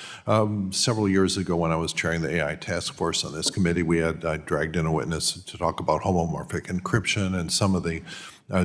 Several years ago, when I was chairing the AI task force on this committee, I dragged in a witness to talk about homomorphic encryption and some of the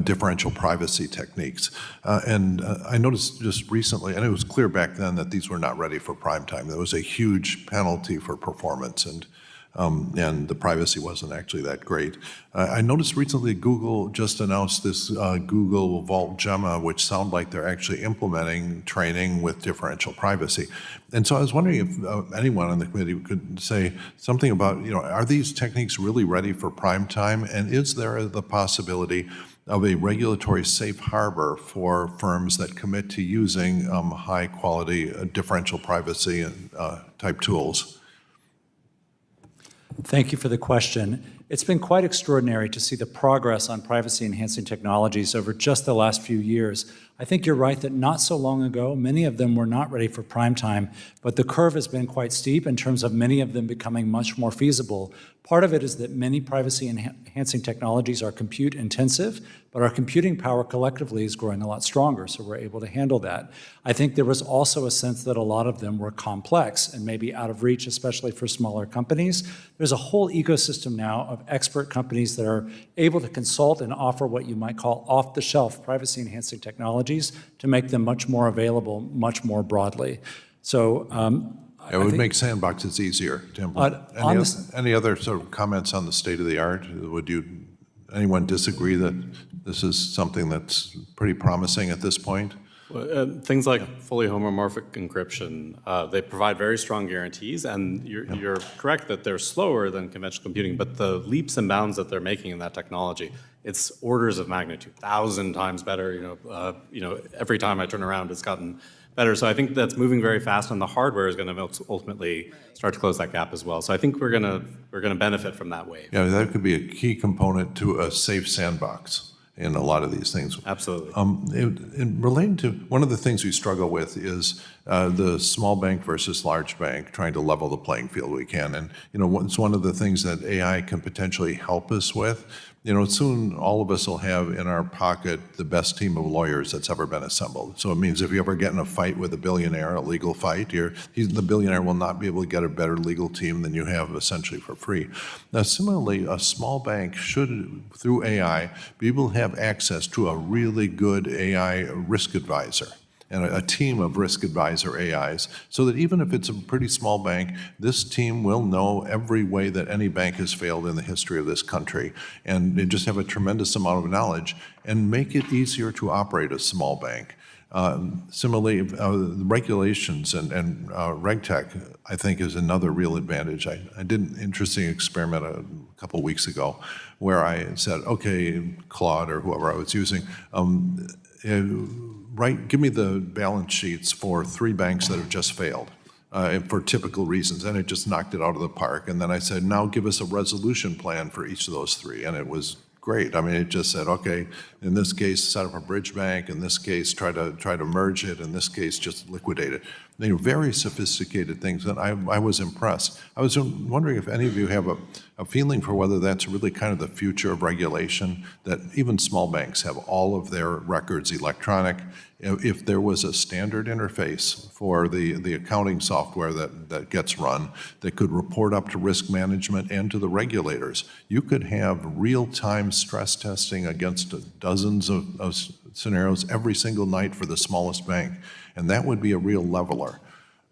differential privacy techniques. And I noticed just recently, and it was clear back then that these were not ready for prime time. There was a huge penalty for performance, and the privacy wasn't actually that great. I noticed recently Google just announced this Google Vault Gemma, which sound like they're actually implementing training with differential privacy. And so I was wondering if anyone on the committee could say something about, are these techniques really ready for prime time? And is there the possibility of a regulatory safe harbor for firms that commit to using high quality differential privacy and type tools? Thank you for the question. It's been quite extraordinary to see the progress on privacy-enhancing technologies over just the last few years. I think you're right that not so long ago, many of them were not ready for prime time, but the curve has been quite steep in terms of many of them becoming much more feasible. Part of it is that many privacy-enhancing technologies are compute-intensive, but our computing power collectively is growing a lot stronger, so we're able to handle that. I think there was also a sense that a lot of them were complex and maybe out of reach, especially for smaller companies. There's a whole ecosystem now of expert companies that are able to consult and offer what you might call off-the-shelf privacy-enhancing technologies to make them much more available, much more broadly. So It would make sandboxes easier to implement. Any other sort of comments on the state of the art? Anyone disagree that this is something that's pretty promising at this point? Things like fully homomorphic encryption, they provide very strong guarantees, and you're correct that they're slower than conventional computing, but the leaps and bounds that they're making in that technology, it's orders of magnitude, 1,000 times better. Every time I turn around, it's gotten better. So I think that's moving very fast, and the hardware is going to ultimately start to close that gap as well. So I think we're going to benefit from that wave. Yeah, that could be a key component to a safe sandbox in a lot of these things. Absolutely. In relating to, one of the things we struggle with is the small bank versus large bank, trying to level the playing field we can. And, it's one of the things that AI can potentially help us with. Soon all of us will have in our pocket the best team of lawyers that's ever been assembled. So it means if you ever get in a fight with a billionaire, a legal fight, the billionaire will not be able to get a better legal team than you have essentially for free. Now, similarly, a small bank should, through AI, be able to have access to a really good AI risk advisor and a team of risk advisor AIs, so that even if it's a pretty small bank, this team will know every way that any bank has failed in the history of this country, and they just have a tremendous amount of knowledge and make it easier to operate a small bank. Similarly, the regulations and RegTech, I think, is another real advantage. I did an interesting experiment a couple weeks ago where I said, okay, Claude or whoever I was using, give me the balance sheets for 3 banks that have just failed for typical reasons, and it just knocked it out of the park. And then I said, now give us a resolution plan for each of those 3, and it was great. I mean, it just said, okay, in this case, set up a bridge bank. In this case, try to merge it. In this case, just liquidate it. They were very sophisticated things, and I was impressed. I was wondering if any of you have a feeling for whether that's really kind of the future of regulation, that even small banks have all of their records electronic. If there was a standard interface for the accounting software that gets run that could report up to risk management and to the regulators, you could have real-time stress testing against dozens of scenarios every single night for the smallest bank, and that would be a real leveler.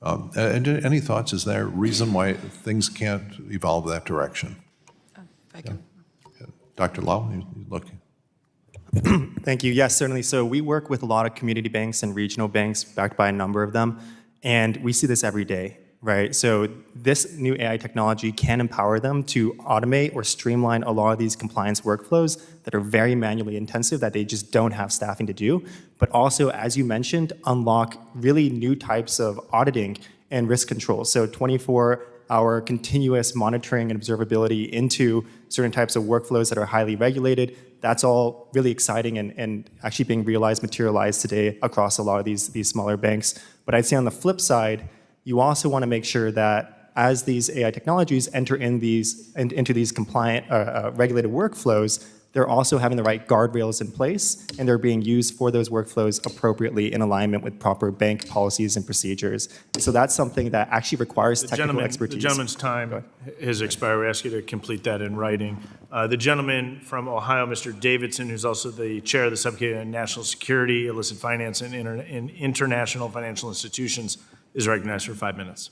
And any thoughts? Is there a reason why things can't evolve that direction? If I can. Dr. Lau, you looking? Thank you. Yes, certainly. So we work with a lot of community banks and regional banks, backed by a number of them, and we see this every day, right? So this new AI technology can empower them to automate or streamline a lot of these compliance workflows that are very manually intensive, that they just don't have staffing to do, but also, as you mentioned, unlock really new types of auditing and risk control. So 24-hour continuous monitoring and observability into certain types of workflows that are highly regulated. That's all really exciting and actually being materialized today across a lot of these smaller banks. But I'd say on the flip side, you also want to make sure that as these AI technologies enter into these compliant, regulated workflows, they're also having the right guardrails in place, and they're being used for those workflows appropriately in alignment with proper bank policies and procedures. So that's something that actually requires technical expertise. The gentleman's time has expired. We ask you to complete that in writing. The gentleman from Ohio, Mr. Davidson, who's also the chair of the Subcommittee on National Security, Illicit Finance, and International Financial Institutions, is recognized for 5 minutes.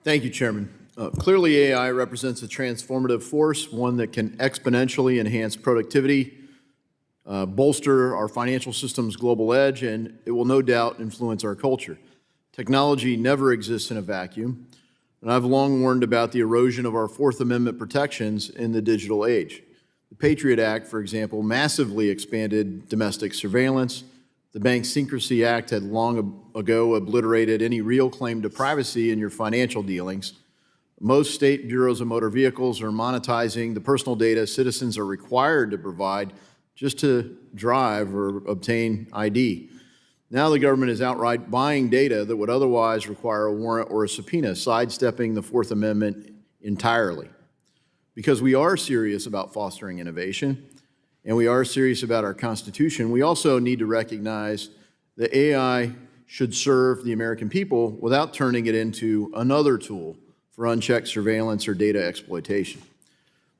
Thank you, Chairman. Clearly, AI represents a transformative force, one that can exponentially enhance productivity, bolster our financial system's global edge, and it will no doubt influence our culture. Technology never exists in a vacuum, and I've long warned about the erosion of our Fourth Amendment protections in the digital age. The Patriot Act, for example, massively expanded domestic surveillance. The Bank Secrecy Act had long ago obliterated any real claim to privacy in your financial dealings. Most state bureaus of motor vehicles are monetizing the personal data citizens are required to provide just to drive or obtain ID. Now the government is outright buying data that would otherwise require a warrant or a subpoena, sidestepping the Fourth Amendment entirely. Because we are serious about fostering innovation, and we are serious about our Constitution, we also need to recognize that AI should serve the American people without turning it into another tool for unchecked surveillance or data exploitation.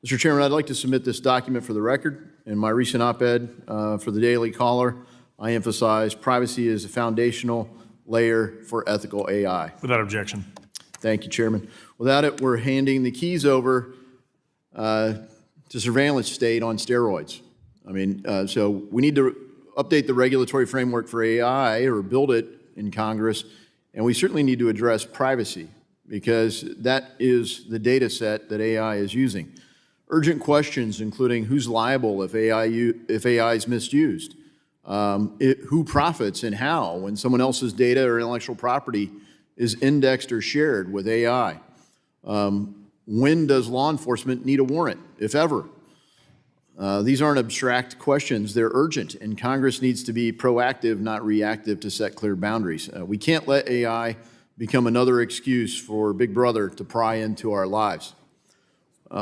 Mr. Chairman, I'd like to submit this document for the record. In my recent op-ed for the Daily Caller, I emphasize privacy is a foundational layer for ethical AI. Without objection. Thank you, Chairman. Without it, we're handing the keys over to surveillance state on steroids. I mean, so we need to update the regulatory framework for AI or build it in Congress, and we certainly need to address privacy because that is the data set that AI is using. Urgent questions, including who's liable if AI is misused, who profits and how when someone else's data or intellectual property is indexed or shared with AI. When does law enforcement need a warrant, if ever? These aren't abstract questions, they're urgent, and Congress needs to be proactive, not reactive, to set clear boundaries. We can't let AI become another excuse for Big Brother to pry into our lives.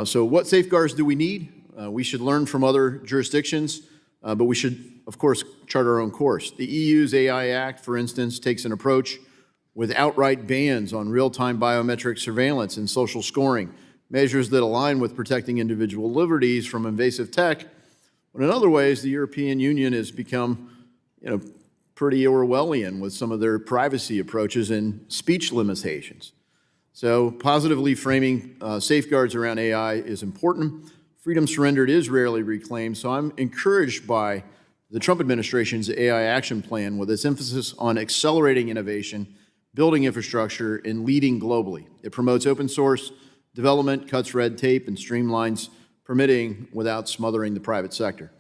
So what safeguards do we need? We should learn from other jurisdictions, but we should, of course, chart our own course. The EU's AI Act, for instance, takes an approach with outright bans on real-time biometric surveillance and social scoring, measures that align with protecting individual liberties from invasive tech. But in other ways, the European Union has become, pretty Orwellian with some of their privacy approaches and speech limitations. So positively framing safeguards around AI is important. Freedom surrendered is rarely reclaimed, so I'm encouraged by the Trump administration's AI action plan with its emphasis on accelerating innovation, building infrastructure, and leading globally. It promotes open source development, cuts red tape, and streamlines permitting without smothering the private sector.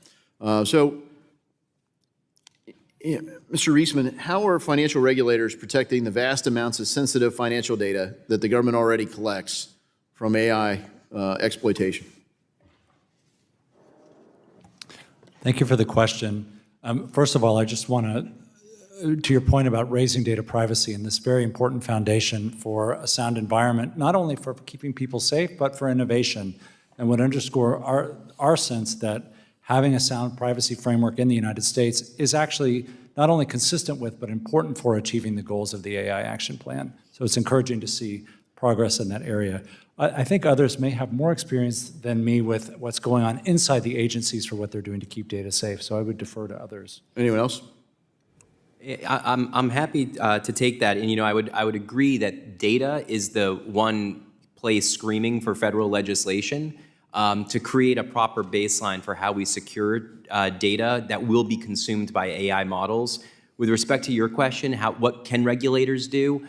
Mr. Reisman, how are financial regulators protecting the vast amounts of sensitive financial data that the government already collects from AI exploitation? Thank you for the question. First of all, I just want to your point about raising data privacy and this very important foundation for a sound environment, not only for keeping people safe, but for innovation, and would underscore our sense that having a sound privacy framework in the United States is actually not only consistent with, but important for achieving the goals of the AI Action Plan. So it's encouraging to see progress in that area. I think others may have more experience than me with what's going on inside the agencies for what they're doing to keep data safe, so I would defer to others. Anyone else? I'm happy to take that, and I would agree that data is the one place screaming for federal legislation to create a proper baseline for how we secure data that will be consumed by AI models. With respect to your question, what can regulators do?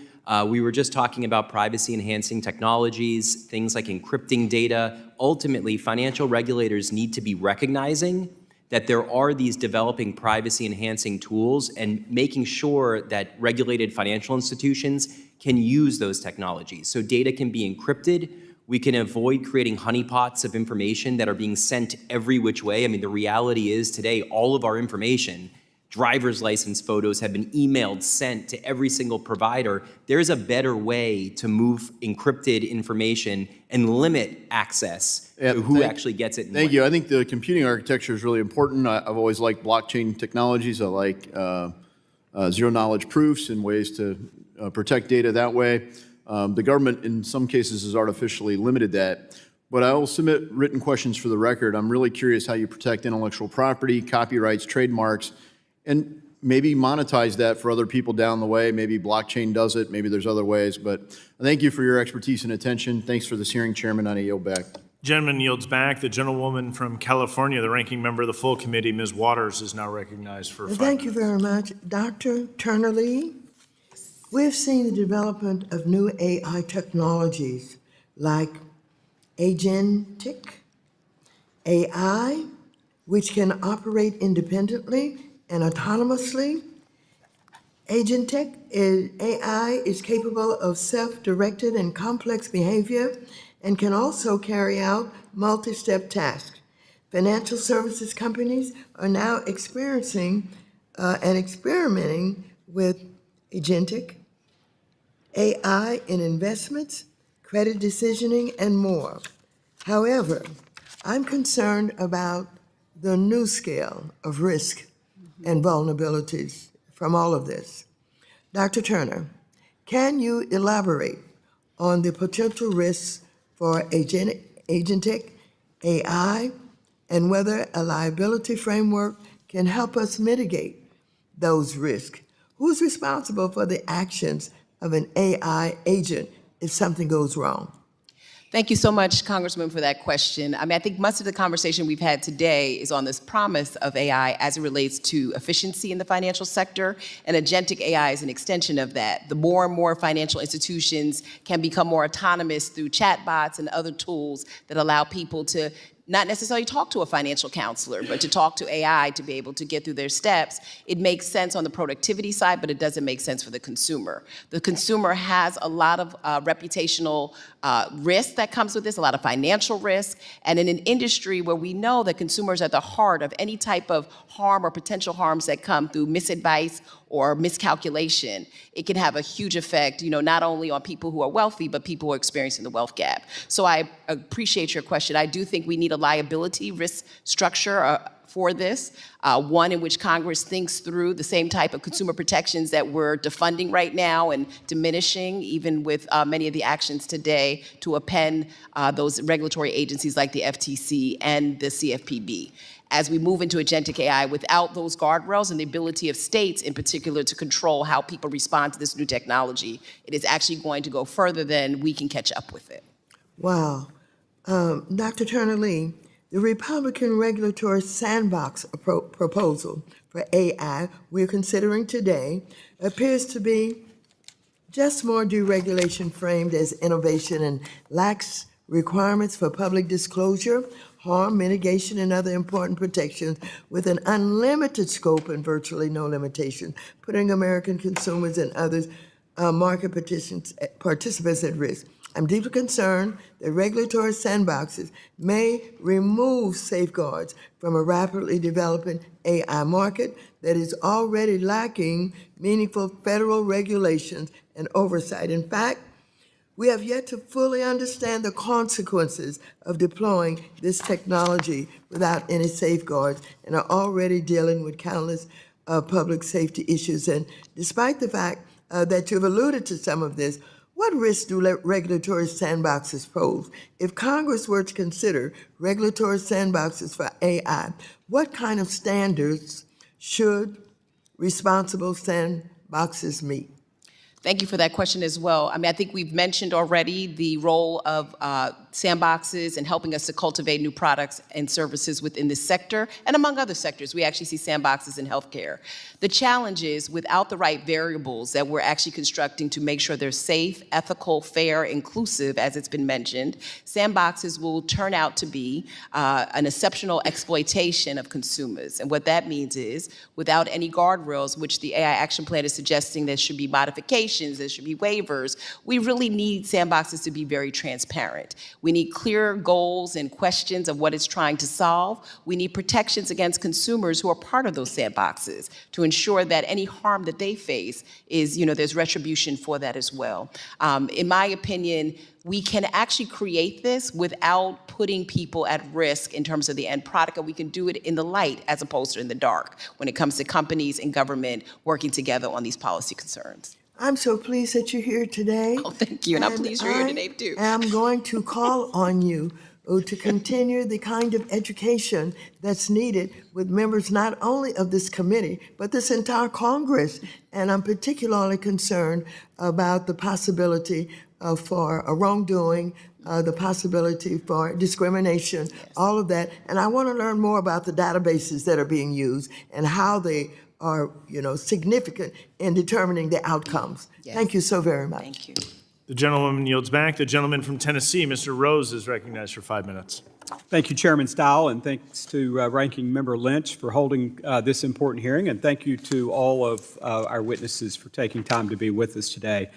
We were just talking about privacy-enhancing technologies, things like encrypting data. Ultimately, financial regulators need to be recognizing that there are these developing privacy-enhancing tools and making sure that regulated financial institutions can use those technologies. So data can be encrypted. We can avoid creating honeypots of information that are being sent every which way. I mean, the reality is today, all of our information, driver's license photos have been emailed, sent to every single provider. There's a better way to move encrypted information and limit access to who actually gets it. Thank you. I think the computing architecture is really important. I've always liked blockchain technologies. I like zero-knowledge proofs and ways to protect data that way. The government, in some cases, has artificially limited that. But I will submit written questions for the record. I'm really curious how you protect intellectual property, copyrights, trademarks, and maybe monetize that for other people down the way. Maybe blockchain does it. Maybe there's other ways. But thank you for your expertise and attention. Thanks for this hearing, Chairman. I yield back. Gentleman yields back. The gentlewoman from California, the ranking member of the full committee, Ms. Waters, is now recognized for 5 minutes. Thank you very much. Dr. Turner-Lee, we've seen the development of new AI technologies like agentic AI, which can operate independently and autonomously. Agentic AI is capable of self-directed and complex behavior and can also carry out multi-step tasks. Financial services companies are now experiencing and experimenting with agentic AI in investments, credit decisioning, and more. However, I'm concerned about the new scale of risk and vulnerabilities from all of this. Dr. Turner, can you elaborate on the potential risks for agentic AI and whether a liability framework can help us mitigate those risks. Who's responsible for the actions of an AI agent if something goes wrong? Thank you so much, Congressman, for that question. I think much of the conversation we've had today is on this promise of AI as it relates to efficiency in the financial sector, and agentic AI is an extension of that. The more and more financial institutions can become more autonomous through chatbots and other tools that allow people to not necessarily talk to a financial counselor, but to talk to AI to be able to get through their steps. It makes sense on the productivity side, but it doesn't make sense for the consumer. The consumer has a lot of reputational risk that comes with this, a lot of financial risk, and in an industry where we know that consumers are at the heart of any type of harm or potential harms that come through misadvice or miscalculation, it can have a huge effect, not only on people who are wealthy, but people who are experiencing the wealth gap. So I appreciate your question. I do think we need a liability risk structure for this, one in which Congress thinks through the same type of consumer protections that we're defunding right now and diminishing, even with many of the actions today to append those regulatory agencies like the FTC and the CFPB. As we move into agentic AI, without those guardrails and the ability of states in particular to control how people respond to this new technology, it is actually going to go further than we can catch up with it. Wow. Dr. Turner-Lee, the Republican regulatory sandbox proposal for AI we're considering today appears to be just more deregulation framed as innovation and lacks requirements for public disclosure, harm mitigation, and other important protections with an unlimited scope and virtually no limitation, putting American consumers and others market participants at risk. I'm deeply concerned that regulatory sandboxes may remove safeguards from a rapidly developing AI market that is already lacking meaningful federal regulations and oversight. In fact, we have yet to fully understand the consequences of deploying this technology without any safeguards and are already dealing with countless public safety issues. And despite the fact that you've alluded to some of this, what risks do regulatory sandboxes pose? If Congress were to consider regulatory sandboxes for AI, what kind of standards should responsible sandboxes meet? Thank you for that question as well. I think we've mentioned already the role of sandboxes and helping us to cultivate new products and services within this sector, and among other sectors. We actually see sandboxes in healthcare. The challenge is, without the right variables that we're actually constructing to make sure they're safe, ethical, fair, inclusive, as it's been mentioned, sandboxes will turn out to be an exceptional exploitation of consumers. And what that means is, without any guardrails, which the AI Action Plan is suggesting there should be modifications, there should be waivers, we really need sandboxes to be very transparent. We need clear goals and questions of what it's trying to solve. We need protections against consumers who are part of those sandboxes to ensure that any harm that they face is, there's retribution for that as well. In my opinion, we can actually create this without putting people at risk in terms of the end product, and we can do it in the light as opposed to in the dark when it comes to companies and government working together on these policy concerns. I'm so pleased that you're here today. Oh, thank you, and I'm pleased you're here today, too. I'm going to call on you to continue the kind of education that's needed with members not only of this committee, but this entire Congress. And I'm particularly concerned about the possibility for a wrongdoing, the possibility for discrimination, all of that. And I want to learn more about the databases that are being used and how they are, significant in determining the outcomes. Yes. Thank you so very much. Thank you. The gentlewoman yields back. The gentleman from Tennessee, Mr. Rose, is recognized for 5 minutes. Thank you, Chairman Steil, and thanks to Ranking Member Lynch for holding this important hearing, and thank you to all of our witnesses for taking time to be with us today.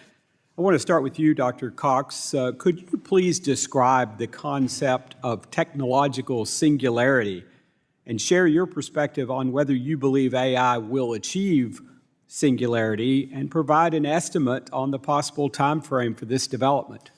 I want to start with you, Dr. Cox. Could you please describe the concept of technological singularity and share your perspective on whether you believe AI will achieve singularity and provide an estimate on the possible time frame for this development?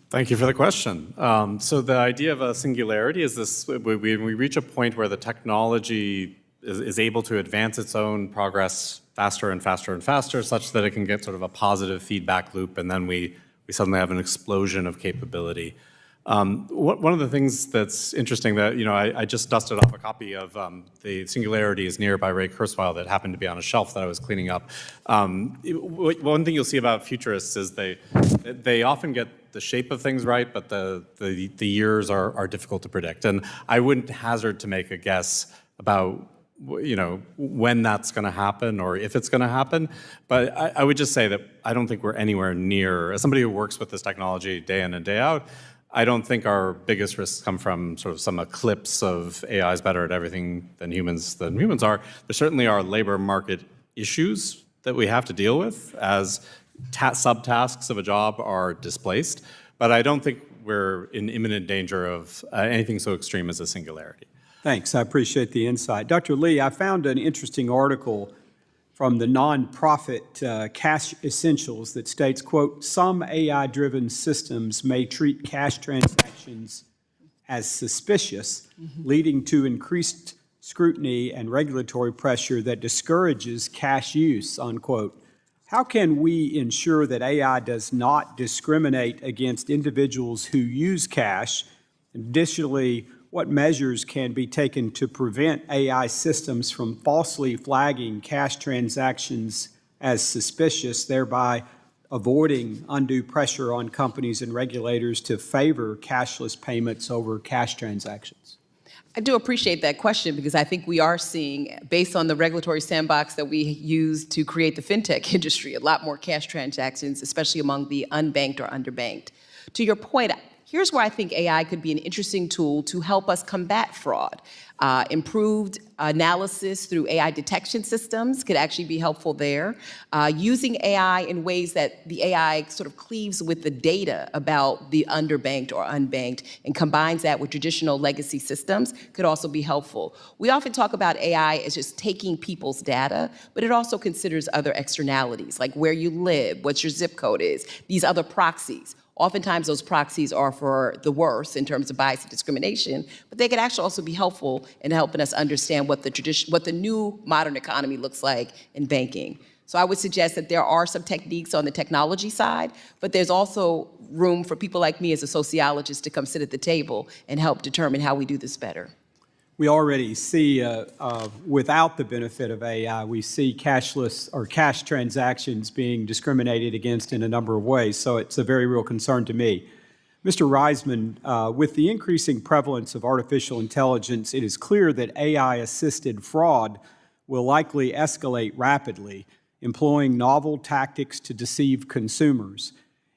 Thank you for the question. So the idea of a singularity is this: we reach a point where the technology is able to advance its own progress faster and faster and faster, such that it can get sort of a positive feedback loop, and then we suddenly have an explosion of capability. One of the things that's interesting that, I just dusted off a copy of The Singularity is Near by Ray Kurzweil that happened to be on a shelf that I was cleaning up. One thing you'll see about futurists is they often get the shape of things right, but the years are difficult to predict. And I wouldn't hazard to make a guess about when that's going to happen or if it's going to happen. But I would just say that I don't think we're anywhere near, as somebody who works with this technology day in and day out, I don't think our biggest risks come from sort of some eclipse of AI is better at everything than humans are. There certainly are labor market issues that we have to deal with as subtasks of a job are displaced. But I don't think we're in imminent danger of anything so extreme as a singularity. Thanks. I appreciate the insight. Dr. Lee, I found an interesting article from the nonprofit Cash Essentials that states, quote, some AI-driven systems may treat cash transactions as suspicious, leading to increased scrutiny and regulatory pressure that discourages cash use, unquote. How can we ensure that AI does not discriminate against individuals who use cash? Additionally, what measures can be taken to prevent AI systems from falsely flagging cash transactions as suspicious, thereby avoiding undue pressure on companies and regulators to favor cashless payments over cash transactions? I do appreciate that question because I think we are seeing, based on the regulatory sandbox that we use to create the fintech industry, a lot more cash transactions, especially among the unbanked or underbanked. To your point, here's where I think AI could be an interesting tool to help us combat fraud. Improved analysis through AI detection systems could actually be helpful there. Using AI in ways that the AI sort of cleaves with the data about the underbanked or unbanked and combines that with traditional legacy systems could also be helpful. We often talk about AI as just taking people's data, but it also considers other externalities, like where you live, what your zip code is, these other proxies. Oftentimes those proxies are for the worse in terms of bias and discrimination, but they could actually also be helpful in helping us understand what the new modern economy looks like in banking. So I would suggest that there are some techniques on the technology side, but there's also room for people like me as a sociologist to come sit at the table and help determine how we do this better. We already see, without the benefit of AI, we see cashless or cash transactions being discriminated against in a number of ways, so it's a very real concern to me. Mr. Reisman, with the increasing prevalence of artificial intelligence, it is clear that AI-assisted fraud will likely escalate rapidly, employing novel tactics to deceive consumers.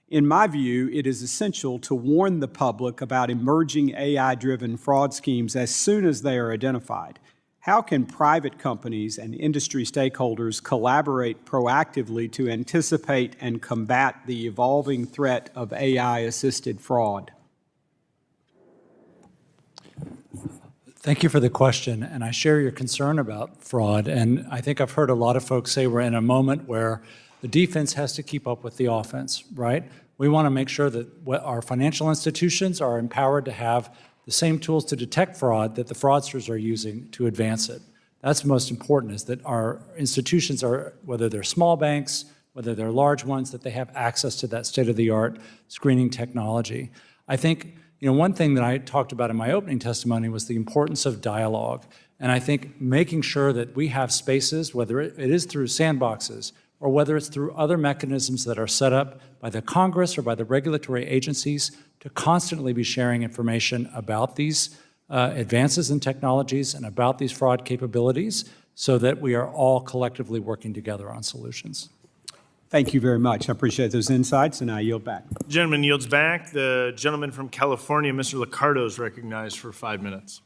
In my view, it is essential to warn the public about emerging AI-driven fraud schemes as soon as they are identified. How can private companies and industry stakeholders collaborate proactively to anticipate and combat the evolving threat of AI-assisted fraud? Thank you for the question, and I share your concern about fraud. And I think I've heard a lot of folks say we're in a moment where the defense has to keep up with the offense, right? We want to make sure that our financial institutions are empowered to have the same tools to detect fraud that the fraudsters are using to advance it. That's most important, is that our institutions are, whether they're small banks, whether they're large ones, that they have access to that state-of-the-art screening technology. I think, one thing that I talked about in my opening testimony was the importance of dialogue. And I think making sure that we have spaces, whether it is through sandboxes, or whether it's through other mechanisms that are set up by the Congress or by the regulatory agencies to constantly be sharing information about these advances in technologies and about these fraud capabilities so that we are all collectively working together on solutions. Thank you very much. I appreciate those insights, and I yield back. The gentleman yields back. The gentleman from California, Mr. Liccardo, is recognized for 5 minutes.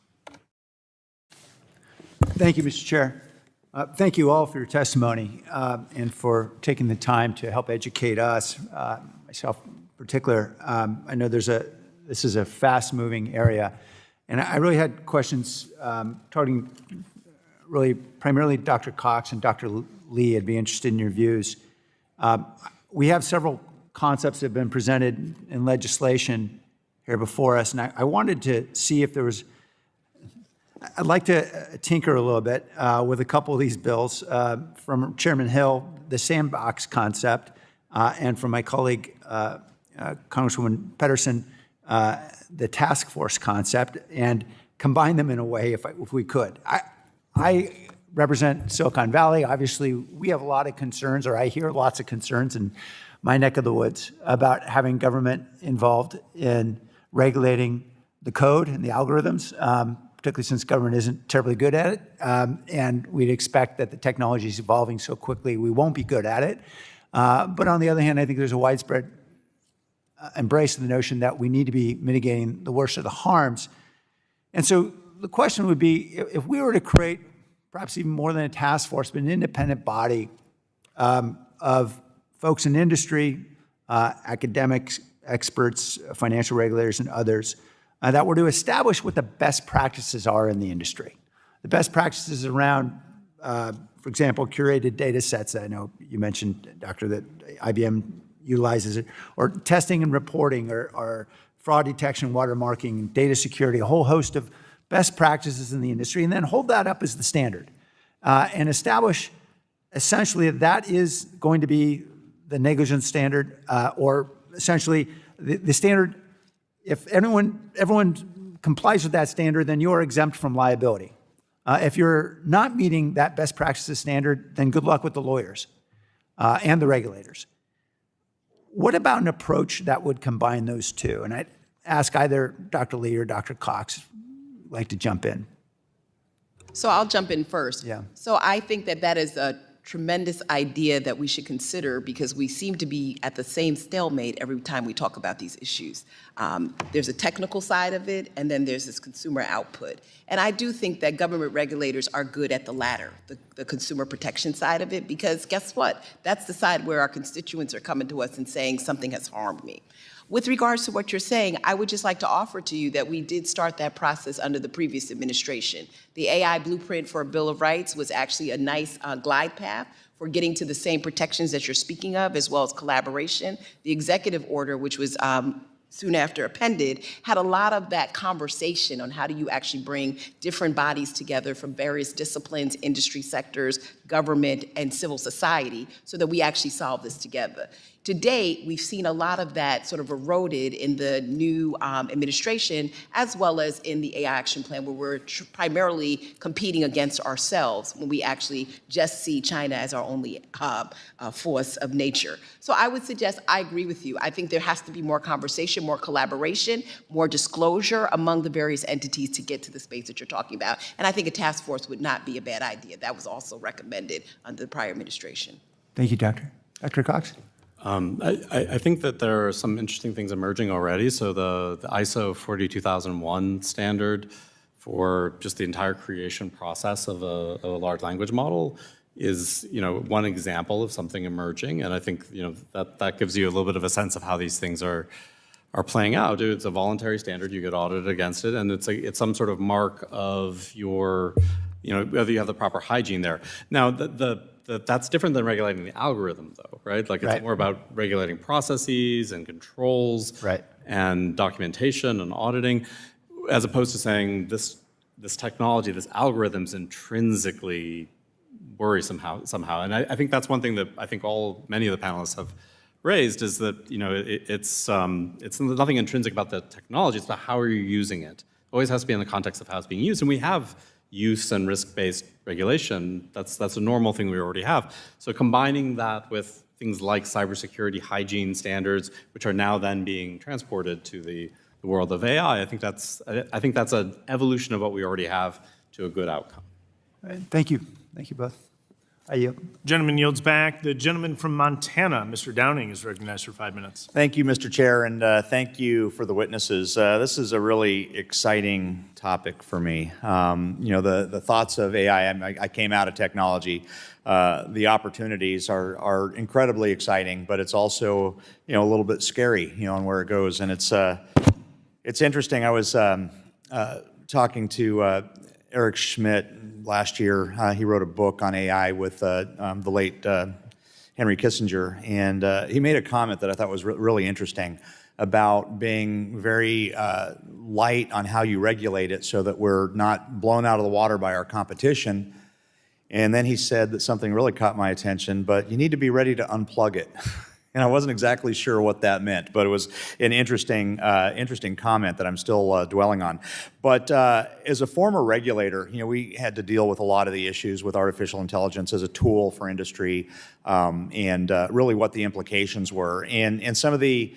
Thank you, Mr. Chair. Thank you all for your testimony and for taking the time to help educate us, myself in particular. I know this is a fast-moving area, and I really had questions targeting really primarily Dr. Cox and Dr. Lee. I'd be interested in your views. We have several concepts that have been presented in legislation here before us, and I wanted to see if there was I'd like to tinker a little bit with a couple of these bills from Chairman Hill, the sandbox concept, and from my colleague, Congresswoman Pedersen, the task force concept and combine them in a way if we could. I represent Silicon Valley. Obviously, we have a lot of concerns, or I hear lots of concerns in my neck of the woods about having government involved in regulating the code and the algorithms, particularly since government isn't terribly good at it. And we'd expect that the technology is evolving so quickly, we won't be good at it. But on the other hand, I think there's a widespread embrace of the notion that we need to be mitigating the worst of the harms. And so the question would be, if we were to create perhaps even more than a task force, but an independent body of folks in industry, academics, experts, financial regulators, and others, that were to establish what the best practices are in the industry. The best practices around, for example, curated data sets. I know you mentioned, Doctor, that IBM utilizes it, or testing and reporting, or fraud detection, watermarking, data security, a whole host of best practices in the industry, and then hold that up as the standard and establish essentially that is going to be the negligence standard, or essentially the standard. If everyone complies with that standard, then you are exempt from liability. If you're not meeting that best practices standard, then good luck with the lawyers and the regulators. What about an approach that would combine those two? And I'd ask either Dr. Lee or Dr. Cox would like to jump in. So I'll jump in first. Yeah. So I think that that is a tremendous idea that we should consider, because we seem to be at the same stalemate every time we talk about these issues. There's a technical side of it, and then there's this consumer output. And I do think that government regulators are good at the latter, the consumer protection side of it, because guess what? That's the side where our constituents are coming to us and saying something has harmed me. With regards to what you're saying, I would just like to offer to you that we did start that process under the previous administration. The AI blueprint for a Bill of Rights was actually a nice glide path for getting to the same protections that you're speaking of, as well as collaboration. The executive order, which was soon after appended, had a lot of that conversation on how do you actually bring different bodies together from various disciplines, industry sectors, government, and civil society, so that we actually solve this together. To date, we've seen a lot of that sort of eroded in the new administration, as well as in the AI action plan, where we're primarily competing against ourselves when we actually just see China as our only force of nature. So I would suggest, I agree with you. I think there has to be more conversation, more collaboration, more disclosure among the various entities to get to the space that you're talking about. And I think a task force would not be a bad idea. That was also recommended under the prior administration. Thank you, Doctor. Dr. Cox? I think that there are some interesting things emerging already. So the ISO 42001 standard for just the entire creation process of a large language model is, one example of something emerging. And I think, that gives you a little bit of a sense of how these things are playing out. It's a voluntary standard. You get audited against it, and it's some sort of mark of your, whether you have the proper hygiene there. Now, that's different than regulating the algorithm, though, right? Like, it's more about regulating processes and controls, and documentation and auditing, as opposed to saying this technology, this algorithm's intrinsically worrisome somehow. And I think that's one thing that I think many of the panelists have raised, is that it's nothing intrinsic about the technology. It's about how are you using it. It always has to be in the context of how it's being used, and we have use and risk-based regulation. That's a normal thing we already have. So combining that with things like cybersecurity hygiene standards, which are now then being transported to the world of AI, I think that's an evolution of what we already have to a good outcome. Thank you. Thank you both. I yield. Gentleman yields back. The gentleman from Montana, Mr. Downing, is recognized for 5 minutes. Thank you, Mr. Chair, and thank you for the witnesses. This is a really exciting topic for me. The thoughts of AI, I came out of technology. The opportunities are incredibly exciting, but it's also, a little bit scary, on where it goes. And it's interesting. I was talking to Eric Schmidt last year. He wrote a book on AI with the late Henry Kissinger, and he made a comment that I thought was really interesting about being very light on how you regulate it so that we're not blown out of the water by our competition. And then he said that something really caught my attention, but you need to be ready to unplug it. And I wasn't exactly sure what that meant, but it was an interesting comment that I'm still dwelling on. But as a former regulator, we had to deal with a lot of the issues with artificial intelligence as a tool for industry, and really what the implications were. And some of the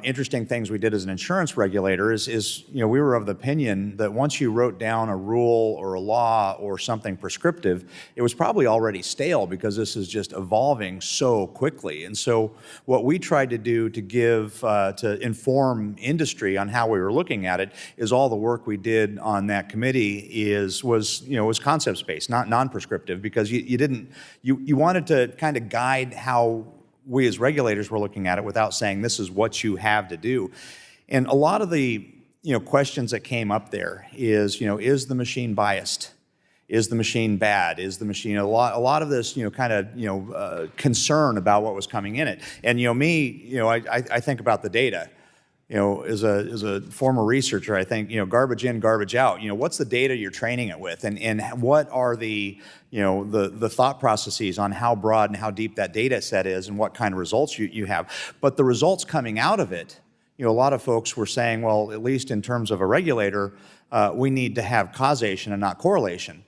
interesting things we did as an insurance regulator is we were of the opinion that once you wrote down a rule or a law or something prescriptive, it was probably already stale because this is just evolving so quickly. And so what we tried to do to inform industry on how we were looking at it is all the work we did on that committee was concepts-based, not non-prescriptive, because you wanted to kind of guide how we as regulators were looking at it without saying this is what you have to do. And a lot of the questions that came up there is the machine biased? Is the machine bad? Is the machine a lot of this concern about what was coming in it? And I think about the data. As a former researcher, I think, garbage in, garbage out. What's the data you're training it with, and what are the thought processes on how broad and how deep that data set is, and what kind of results you have. But the results coming out of it, a lot of folks were saying, well, at least in terms of a regulator, we need to have causation and not correlation.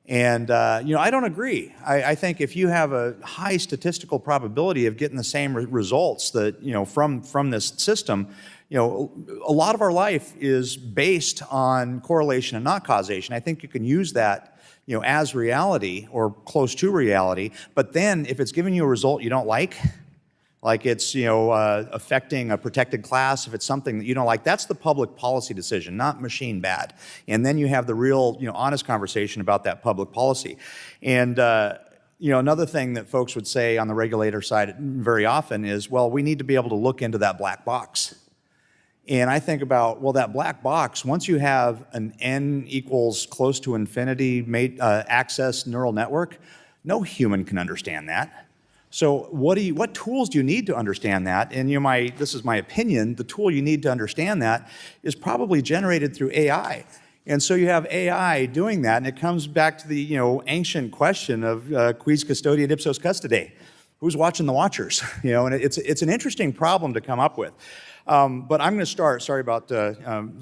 And I don't agree. I think if you have a high statistical probability of getting the same results that from this system, a lot of our life is based on correlation and not causation. I think you can use that as reality or close to reality. But then if it's giving you a result you don't like it's affecting a protected class, if it's something that you don't like, that's the public policy decision, not machine bad. And then you have the real honest conversation about that public policy. And another thing that folks would say on the regulator side very often is, well, we need to be able to look into that black box. And I think about, well, that black box, once you have an n equals close to infinity access neural network, no human can understand that. So what tools do you need to understand that? And this is my opinion, the tool you need to understand that is probably generated through AI. And so you have AI doing that, and it comes back to the ancient question of quis custodiet ipsos custode. Who's watching the watchers? And it's an interesting problem to come up with. But I'm going to start, sorry about,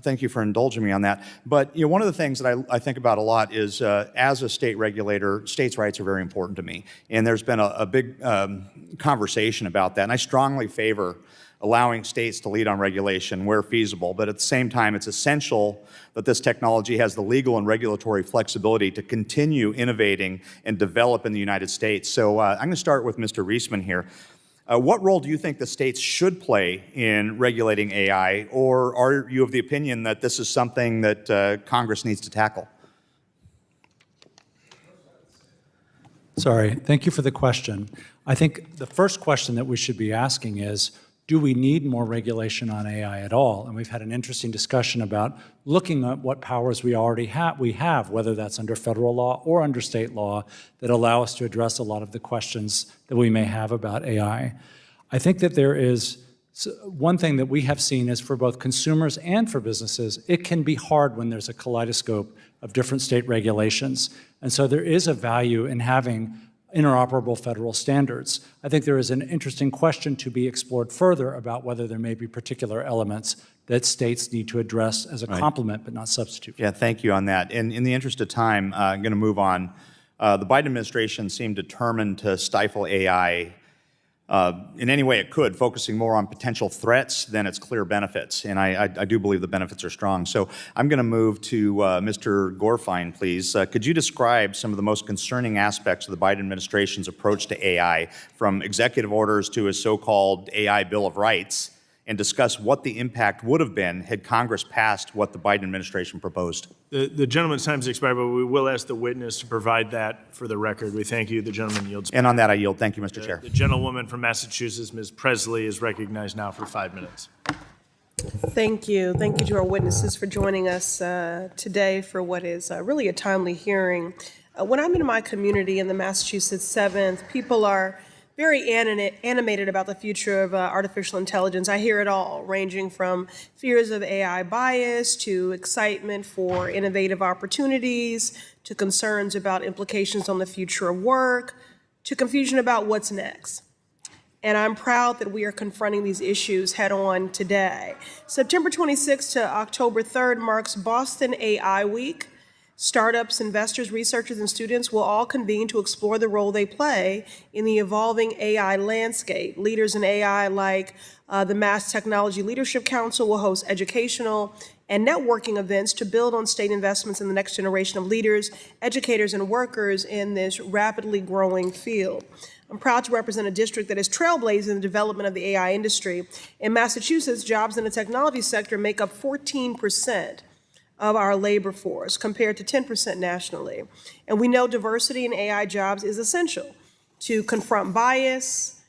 thank you for indulging me on that. But one of the things that I think about a lot is as a state regulator, states' rights are very important to me. And there's been a big conversation about that. And I strongly favor allowing states to lead on regulation where feasible. But at the same time, it's essential that this technology has the legal and regulatory flexibility to continue innovating and develop in the United States. So I'm going to start with Mr. Reisman here. What role do you think the states should play in regulating AI, or are you of the opinion that this is something that Congress needs to tackle? Sorry, thank you for the question. I think the first question that we should be asking is, do we need more regulation on AI at all? And we've had an interesting discussion about looking at what powers we already have, whether that's under federal law or under state law, that allow us to address a lot of the questions that we may have about AI. I think that there is one thing that we have seen is for both consumers and for businesses, it can be hard when there's a kaleidoscope of different state regulations. And so there is a value in having interoperable federal standards. I think there is an interesting question to be explored further about whether there may be particular elements that states need to address as a complement but not substitute. Yeah, thank you on that. And in the interest of time, I'm going to move on. The Biden administration seemed determined to stifle AI in any way it could, focusing more on potential threats than its clear benefits. And I do believe the benefits are strong. So I'm going to move to Mr. Gorfine, please. Could you describe some of the most concerning aspects of the Biden administration's approach to AI, from executive orders to a so-called AI Bill of Rights, and discuss what the impact would have been had Congress passed what the Biden administration proposed? The gentleman's time has expired, but we will ask the witness to provide that for the record. We thank you. The gentleman yields back. And on that, I yield. Thank you, Mr. Chair. The gentlewoman from Massachusetts, Ms. Presley, is recognized now for 5 minutes. Thank you. Thank you to our witnesses for joining us today for what is really a timely hearing. When I'm in my community in the Massachusetts 7th, people are very animated about the future of artificial intelligence. I hear it all, ranging from fears of AI bias to excitement for innovative opportunities to concerns about implications on the future of work to confusion about what's next. and I'm proud that we are confronting these issues head-on today. September 26th to October 3rd marks Boston AI Week. Startups, investors, researchers, and students will all convene to explore the role they play in the evolving AI landscape. Leaders in AI like the Mass Technology Leadership Council will host educational and networking events to build on state investments in the next generation of leaders, educators, and workers in this rapidly growing field. I'm proud to represent a district that is trailblazing in the development of the AI industry. In Massachusetts, jobs in the technology sector make up 14% of our labor force, compared to 10% nationally. And we know diversity in AI jobs is essential to confront bias,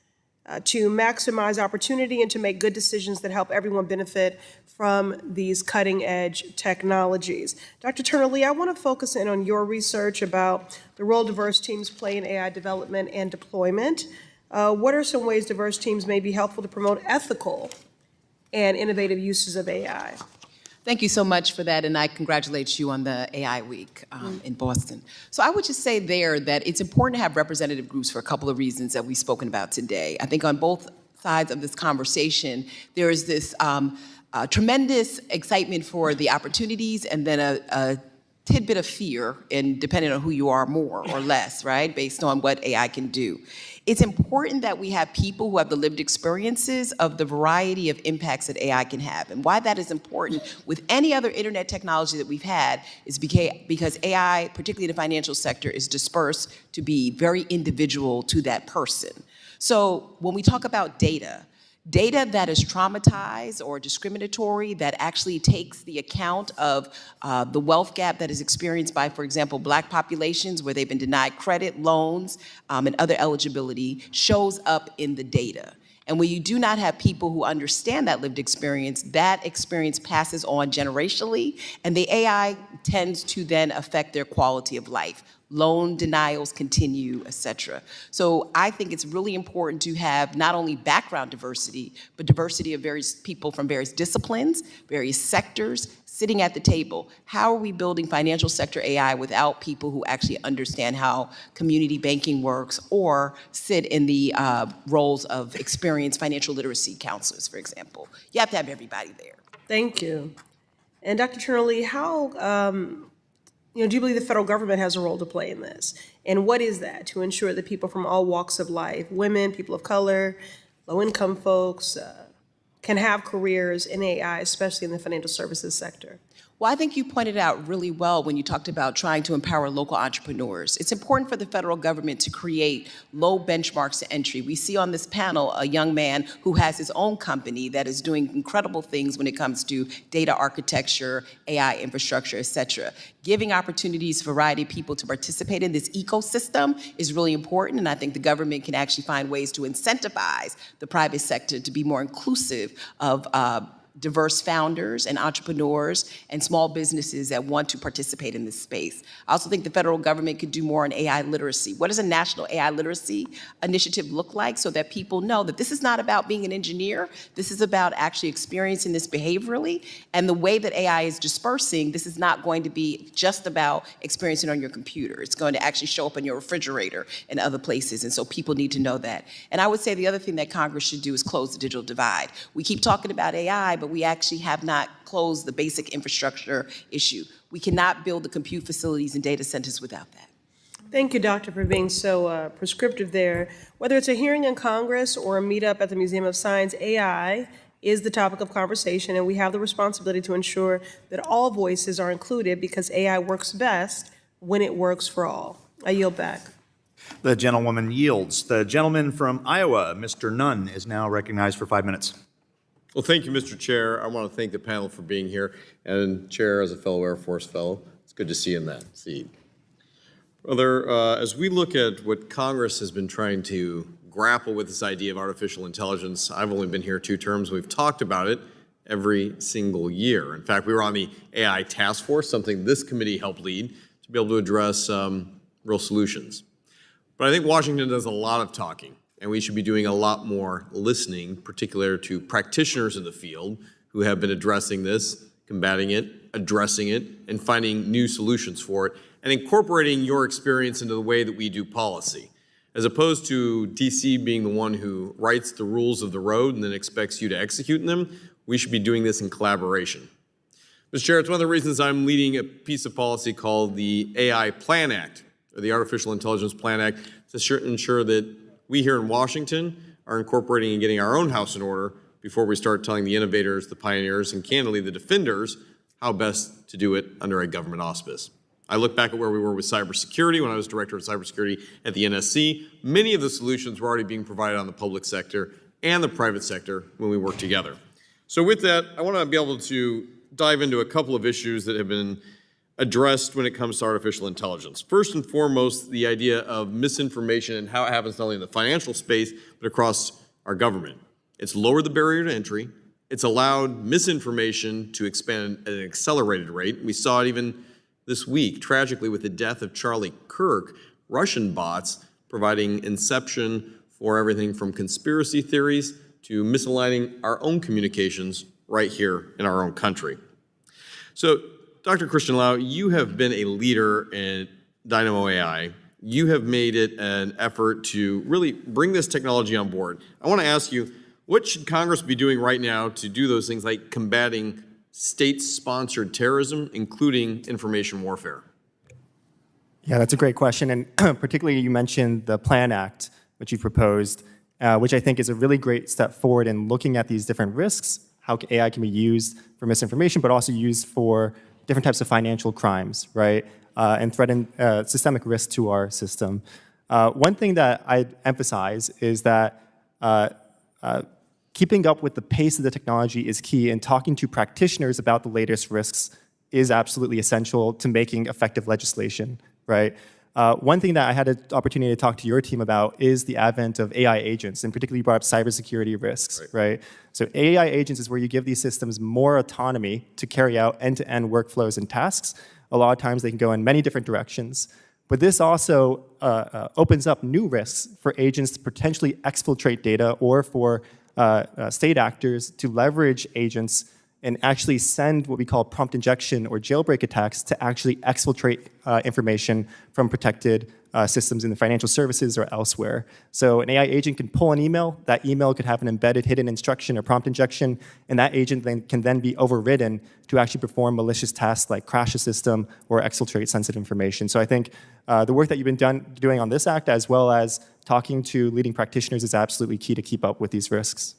to maximize opportunity, and to make good decisions that help everyone benefit from these cutting-edge technologies. Dr. Turner-Lee, I want to focus in on your research about the role diverse teams play in AI development and deployment. What are some ways diverse teams may be helpful to promote ethical and innovative uses of AI? Thank you so much for that, and I congratulate you on the AI Week in Boston. So I would just say there that it's important to have representative groups for a couple of reasons that we've spoken about today. I think on both sides of this conversation, there is this tremendous excitement for the opportunities and then a tidbit of fear, and depending on who you are, more or less, right, based on what AI can do. It's important that we have people who have the lived experiences of the variety of impacts that AI can have. And why that is important with any other internet technology that we've had is because AI, particularly in the financial sector, is dispersed to be very individual to that person. So when we talk about data that is traumatized or discriminatory, that actually takes the account of the wealth gap that is experienced by, for example, Black populations where they've been denied credit, loans, and other eligibility, shows up in the data. And when you do not have people who understand that lived experience, that experience passes on generationally, and the AI tends to then affect their quality of life. Loan denials continue, et cetera. So I think it's really important to have not only background diversity, but diversity of various people from various disciplines, various sectors, sitting at the table. How are we building financial sector AI without people who actually understand how community banking works or sit in the roles of experienced financial literacy counselors, for example? You have to have everybody there. Thank you. And Dr. Turner-Lee, how do you believe the federal government has a role to play in this? And what is that to ensure that people from all walks of life, women, people of color, low-income folks, can have careers in AI, especially in the financial services sector? Well, I think you pointed out really well when you talked about trying to empower local entrepreneurs. It's important for the federal government to create low benchmarks to entry. We see on this panel a young man who has his own company that is doing incredible things when it comes to data architecture, AI infrastructure, et cetera. Giving opportunities for a variety of people to participate in this ecosystem is really important, and I think the government can actually find ways to incentivize the private sector to be more inclusive of diverse founders and entrepreneurs and small businesses that want to participate in this space. I also think the federal government could do more on AI literacy. What does a national AI literacy initiative look like so that people know that this is not about being an engineer, this is about actually experiencing this behaviorally, and the way that AI is dispersing, this is not going to be just about experiencing it on your computer. It's going to actually show up in your refrigerator and other places, and so people need to know that. And I would say the other thing that Congress should do is close the digital divide. We keep talking about AI, but we actually have not closed the basic infrastructure issue. We cannot build the compute facilities and data centers without that. Thank you, Doctor, for being so prescriptive there. Whether it's a hearing in Congress or a meetup at the Museum of Science, AI is the topic of conversation, and we have the responsibility to ensure that all voices are included because AI works best when it works for all. I yield back. The gentlewoman yields. The gentleman from Iowa, Mr. Nunn, is now recognized for 5 minutes. Well, thank you, Mr. Chair. I want to thank the panel for being here, and Chair, as a fellow Air Force fellow, it's good to see you in that seat. Brother, as we look at what Congress has been trying to grapple with this idea of artificial intelligence, I've only been here 2 terms. We've talked about it every single year. In fact, we were on the AI task force, something this committee helped lead to be able to address real solutions. But I think Washington does a lot of talking, and we should be doing a lot more listening, particularly to practitioners in the field who have been addressing this, combating it, addressing it, and finding new solutions for it, and incorporating your experience into the way that we do policy. As opposed to DC being the one who writes the rules of the road and then expects you to execute them, we should be doing this in collaboration. Mr. Chair, it's one of the reasons I'm leading a piece of policy called the AI Plan Act, or the Artificial Intelligence Plan Act, to ensure that we here in Washington are incorporating and getting our own house in order before we start telling the innovators, the pioneers, and candidly the defenders how best to do it under a government auspice. I look back at where we were with cybersecurity when I was director of cybersecurity at the NSC. Many of the solutions were already being provided on the public sector and the private sector when we worked together. So with that, I want to be able to dive into a couple of issues that have been addressed when it comes to artificial intelligence. First and foremost, the idea of misinformation and how it happens not only in the financial space, but across our government. It's lowered the barrier to entry. It's allowed misinformation to expand at an accelerated rate. We saw it even this week, tragically, with the death of Charlie Kirk, Russian bots providing inception for everything from conspiracy theories to misaligning our own communications right here in our own country. So, Dr. Christian Lau, you have been a leader in Dynamo AI. You have made it an effort to really bring this technology on board. I want to ask you, what should Congress be doing right now to do those things like combating state-sponsored terrorism, including information warfare? Yeah, that's a great question. And particularly you mentioned the PLAN Act, which you proposed, which I think is a really great step forward in looking at these different risks, how AI can be used for misinformation, but also used for different types of financial crimes, right? And threaten systemic risk to our system. One thing that I'd emphasize is that keeping up with the pace of the technology is key, and talking to practitioners about the latest risks is absolutely essential to making effective legislation, right? One thing that I had an opportunity to talk to your team about is the advent of AI agents, and particularly you brought up cybersecurity risks, right? So AI agents is where you give these systems more autonomy to carry out end-to-end workflows and tasks. A lot of times they can go in many different directions. But this also opens up new risks for agents to potentially exfiltrate data, or for state actors to leverage agents and actually send what we call prompt injection or jailbreak attacks to actually exfiltrate information from protected systems in the financial services or elsewhere. So an AI agent can pull an email. That email could have an embedded hidden instruction or prompt injection, and that agent can then be overridden to actually perform malicious tasks like crash a system or exfiltrate sensitive information. So I think the work that you've been doing on this act, as well as talking to leading practitioners, is absolutely key to keep up with these risks.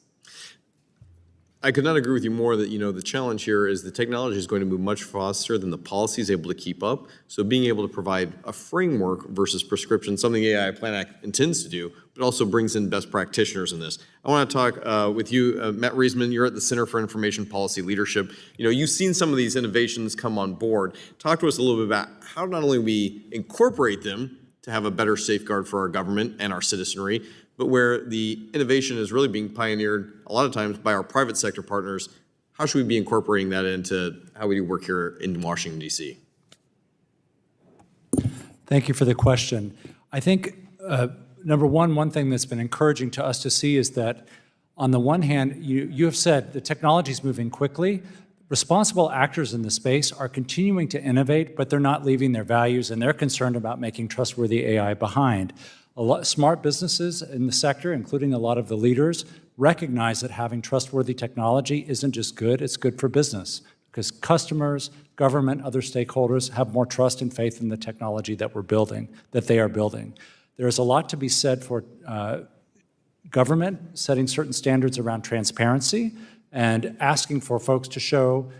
I could not agree with you more that, the challenge here is the technology is going to move much faster than the policy is able to keep up. So being able to provide a framework versus prescription, something the AI Plan Act intends to do, but also brings in best practitioners in this. I want to talk with you, Matt Reisman. You're at the Center for Information Policy Leadership. You've seen some of these innovations come on board. Talk to us a little bit about how not only we incorporate them to have a better safeguard for our government and our citizenry, but where the innovation is really being pioneered a lot of times by our private sector partners. How should we be incorporating that into how we do work here in Washington, D.C.? Thank you for the question. I think, number one thing that's been encouraging to us to see is that, on the one hand, you have said the technology is moving quickly. Responsible actors in the space are continuing to innovate, but they're not leaving their values, and they're concerned about making trustworthy AI behind. A lot of smart businesses in the sector, including a lot of the leaders, recognize that having trustworthy technology isn't just good, it's good for business, because customers, government, other stakeholders have more trust and faith in the technology that we're building, that they are building. There's a lot to be said for government setting certain standards around transparency and asking for folks to show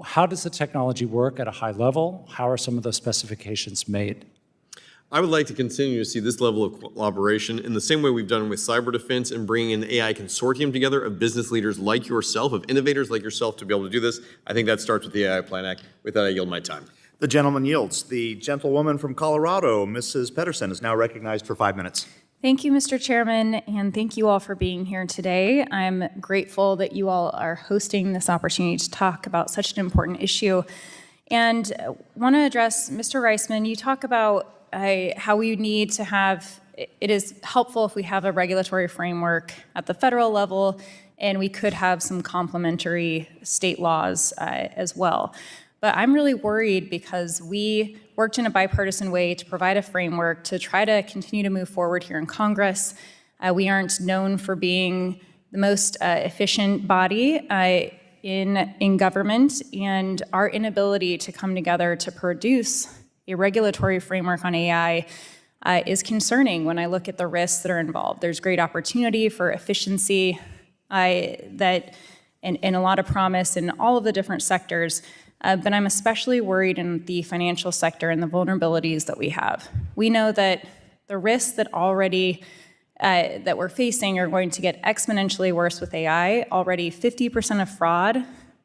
how does the technology work at a high level, how are some of those specifications made. I would like to continue to see this level of collaboration in the same way we've done with cyber defense and bringing an AI consortium together of business leaders like yourself, of innovators like yourself to be able to do this. I think that starts with the AI Plan Act. With that, I yield my time. The gentleman yields. The gentlewoman from Colorado, Mrs. Pedersen, is now recognized for 5 minutes. Thank you, Mr. Chairman, and thank you all for being here today. I'm grateful that you all are hosting this opportunity to talk about such an important issue. And I want to address Mr. Reisman. You talk about how we need to have, it is helpful if we have a regulatory framework at the federal level, and we could have some complementary state laws as well. But I'm really worried because we worked in a bipartisan way to provide a framework to try to continue to move forward here in Congress. We aren't known for being the most efficient body in government, and our inability to come together to produce a regulatory framework on AI is concerning when I look at the risks that are involved. There's great opportunity for efficiency and a lot of promise in all of the different sectors, but I'm especially worried in the financial sector and the vulnerabilities that we have. We know that the risks that that we're facing are going to get exponentially worse with AI. Already 50% of fraud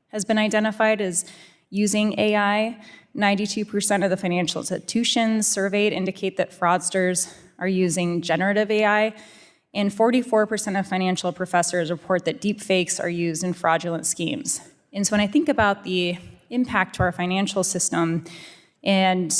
has been identified as using AI. 92% of the financial institutions surveyed indicate that fraudsters are using generative AI, and 44% of financial professors report that deep fakes are used in fraudulent schemes. And so when I think about the impact to our financial system and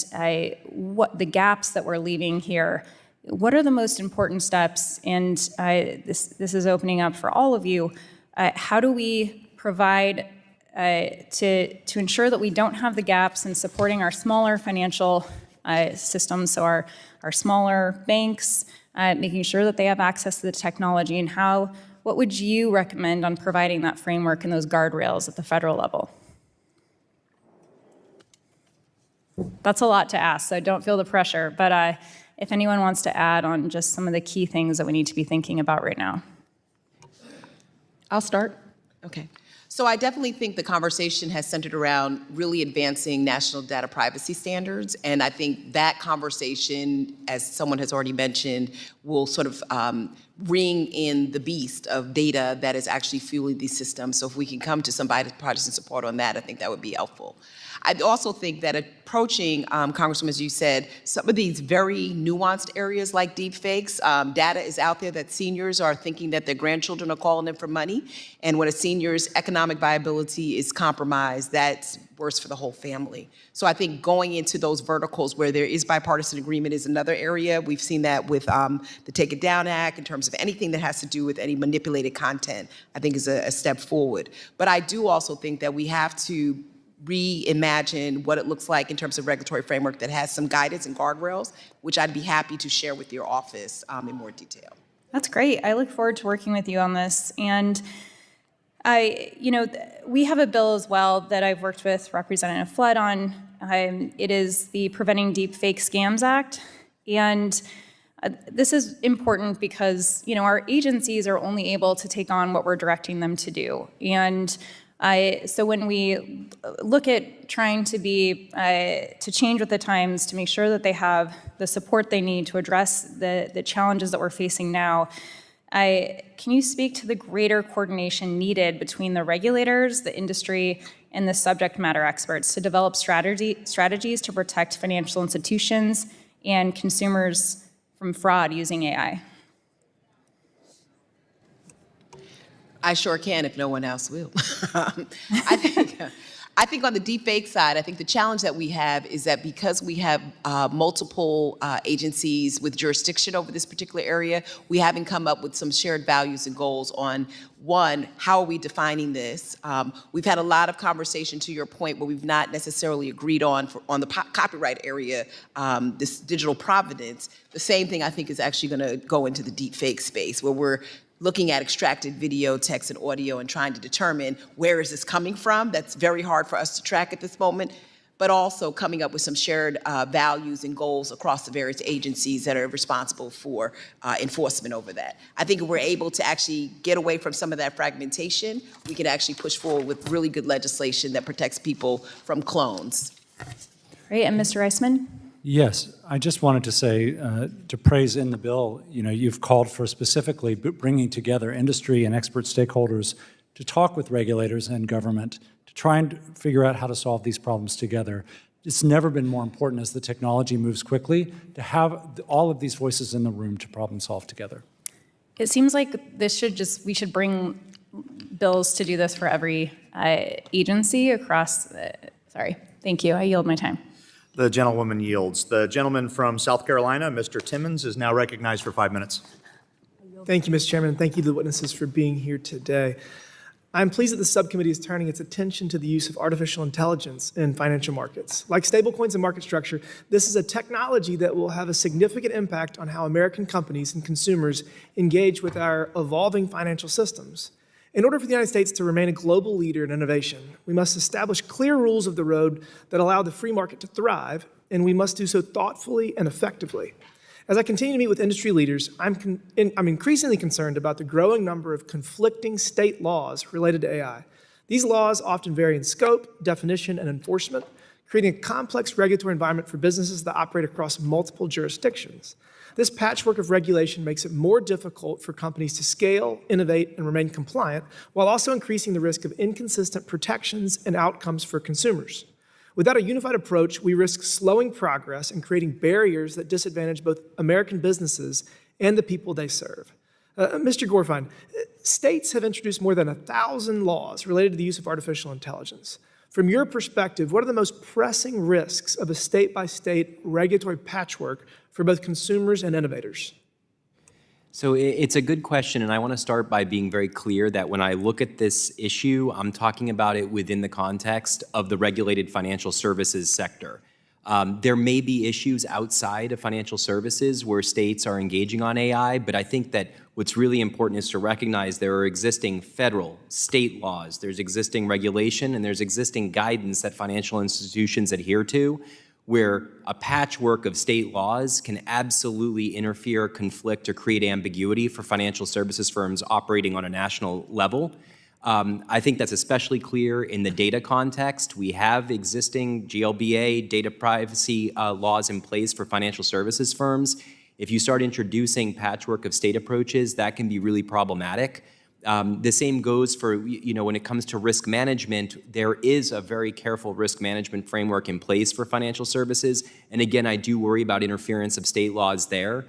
what the gaps that we're leaving here, what are the most important steps? And this is opening up for all of you. How do we provide to ensure that we don't have the gaps in supporting our smaller financial systems, so our smaller banks, making sure that they have access to the technology, and what would you recommend on providing that framework and those guardrails at the federal level? That's a lot to ask, so don't feel the pressure, but if anyone wants to add on just some of the key things that we need to be thinking about right now. I'll start. Okay. So I definitely think the conversation has centered around really advancing national data privacy standards, and I think that conversation, as someone has already mentioned, will sort of ring in the beast of data that is actually fueling these systems. So if we can come to some bipartisan support on that, I think that would be helpful. I also think that approaching, Congressman, as you said, some of these very nuanced areas like deep fakes, data is out there that seniors are thinking that their grandchildren are calling them for money. And when a senior's economic viability is compromised, that's worse for the whole family. So I think going into those verticals where there is bipartisan agreement is another area. We've seen that with the Take It Down Act in terms of anything that has to do with any manipulated content, I think is a step forward. But I do also think that we have to reimagine what it looks like in terms of regulatory framework that has some guidance and guardrails, which I'd be happy to share with your office in more detail. That's great. I look forward to working with you on this. And we have a bill as well that I've worked with Representative Flood on. It is the Preventing Deep Fake Scams Act. And this is important because, our agencies are only able to take on what we're directing them to do. And so when we look at trying to change with the times, to make sure that they have the support they need to address the challenges that we're facing now, can you speak to the greater coordination needed between the regulators, the industry, and the subject matter experts to develop strategies to protect financial institutions and consumers from fraud using AI? I sure can if no one else will. I think on the deepfake side, I think the challenge that we have is that because we have multiple agencies with jurisdiction over this particular area, we haven't come up with some shared values and goals on, one, how are we defining this? We've had a lot of conversation, to your point, where we've not necessarily agreed on the copyright area, this digital provenance. The same thing I think is actually going to go into the deepfake space, where we're looking at extracted video, text, and audio and trying to determine where is this coming from. That's very hard for us to track at this moment, but also coming up with some shared values and goals across the various agencies that are responsible for enforcement over that. I think if we're able to actually get away from some of that fragmentation, we can actually push forward with really good legislation that protects people from clones. Great, and Mr. Reisman? Yes, I just wanted to say, to praise in the bill, you've called for specifically bringing together industry and expert stakeholders to talk with regulators and government to try and figure out how to solve these problems together. It's never been more important as the technology moves quickly to have all of these voices in the room to problem solve together. It seems like we should bring bills to do this for every agency across, sorry, thank you, I yield my time. The gentlewoman yields. The gentleman from South Carolina, Mr. Timmons, is now recognized for 5 minutes. Thank you, Mr. Chairman, and thank you to the witnesses for being here today. I'm pleased that the subcommittee is turning its attention to the use of artificial intelligence in financial markets. Like stablecoins and market structure, this is a technology that will have a significant impact on how American companies and consumers engage with our evolving financial systems. In order for the United States to remain a global leader in innovation, we must establish clear rules of the road that allow the free market to thrive, and we must do so thoughtfully and effectively. As I continue to meet with industry leaders, I'm increasingly concerned about the growing number of conflicting state laws related to AI. These laws often vary in scope, definition, and enforcement, creating a complex regulatory environment for businesses that operate across multiple jurisdictions. This patchwork of regulation makes it more difficult for companies to scale, innovate, and remain compliant, while also increasing the risk of inconsistent protections and outcomes for consumers. Without a unified approach, we risk slowing progress and creating barriers that disadvantage both American businesses and the people they serve. Mr. Gorfine, states have introduced more than 1,000 laws related to the use of artificial intelligence. From your perspective, what are the most pressing risks of a state-by-state regulatory patchwork for both consumers and innovators? So it's a good question, and I want to start by being very clear that when I look at this issue, I'm talking about it within the context of the regulated financial services sector. There may be issues outside of financial services where states are engaging on AI, but I think that what's really important is to recognize there are existing federal, state laws, there's existing regulation, and there's existing guidance that financial institutions adhere to, where a patchwork of state laws can absolutely interfere, conflict, or create ambiguity for financial services firms operating on a national level. I think that's especially clear in the data context. We have existing GLBA data privacy laws in place for financial services firms. If you start introducing patchwork of state approaches, that can be really problematic. The same goes for, when it comes to risk management, there is a very careful risk management framework in place for financial services. And again, I do worry about interference of state laws there.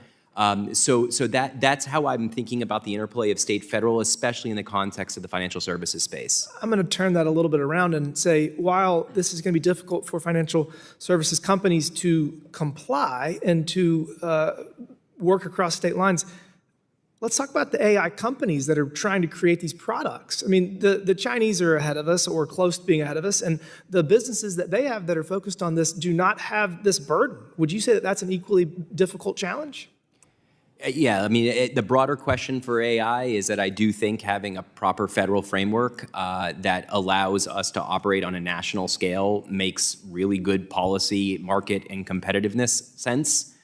So that's how I'm thinking about the interplay of state federal, especially in the context of the financial services space. I'm going to turn that a little bit around and say, while this is going to be difficult for financial services companies to comply and to work across state lines, let's talk about the AI companies that are trying to create these products. I mean, the Chinese are ahead of us or close to being ahead of us, and the businesses that they have that are focused on this do not have this burden. Would you say that that's an equally difficult challenge? Yeah, I mean, the broader question for AI is that I do think having a proper federal framework that allows us to operate on a national scale makes really good policy, market, and competitiveness sense.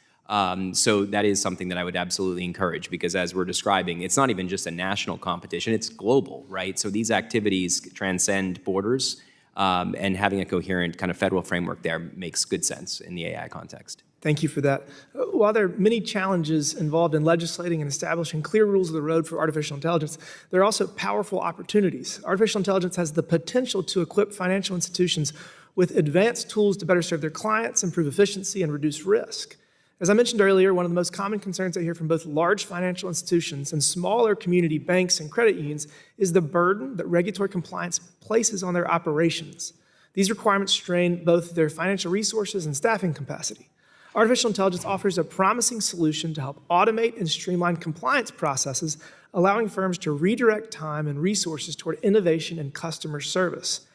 So that is something that I would absolutely encourage, because as we're describing, it's not even just a national competition, it's global, right? So these activities transcend borders, and having a coherent kind of federal framework there makes good sense in the AI context. Thank you for that. While there are many challenges involved in legislating and establishing clear rules of the road for artificial intelligence, there are also powerful opportunities. Artificial intelligence has the potential to equip financial institutions with advanced tools to better serve their clients, improve efficiency, and reduce risk. As I mentioned earlier, one of the most common concerns I hear from both large financial institutions and smaller community banks and credit unions is the burden that regulatory compliance places on their operations. These requirements strain both their financial resources and staffing capacity. Artificial intelligence offers a promising solution to help automate and streamline compliance processes, allowing firms to redirect time and resources toward innovation and customer service.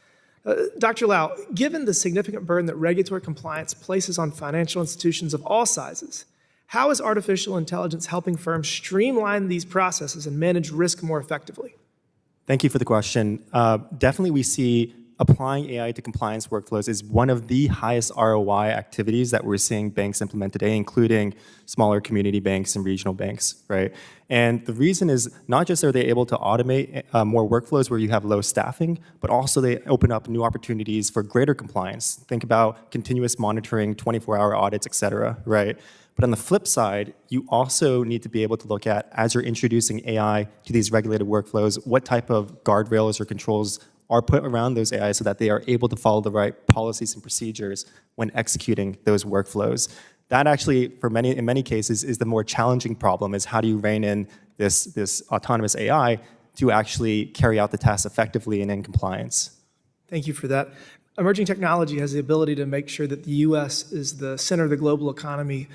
Dr. Lau, given the significant burden that regulatory compliance places on financial institutions of all sizes, how is artificial intelligence helping firms streamline these processes and manage risk more effectively? Thank you for the question. Definitely we see applying AI to compliance workflows is one of the highest ROI activities that we're seeing banks implement today, including smaller community banks and regional banks, right? And the reason is not just are they able to automate more workflows where you have low staffing, but also they open up new opportunities for greater compliance. Think about continuous monitoring, 24-hour audits, et cetera, right? But on the flip side, you also need to be able to look at, as you're introducing AI to these regulated workflows, what type of guardrails or controls are put around those AI so that they are able to follow the right policies and procedures when executing those workflows. That actually, in many cases, is the more challenging problem, is how do you rein in this autonomous AI to actually carry out the task effectively and in compliance. Thank you for that. Emerging technology has the ability to make sure that the U.S. is the center of the global economy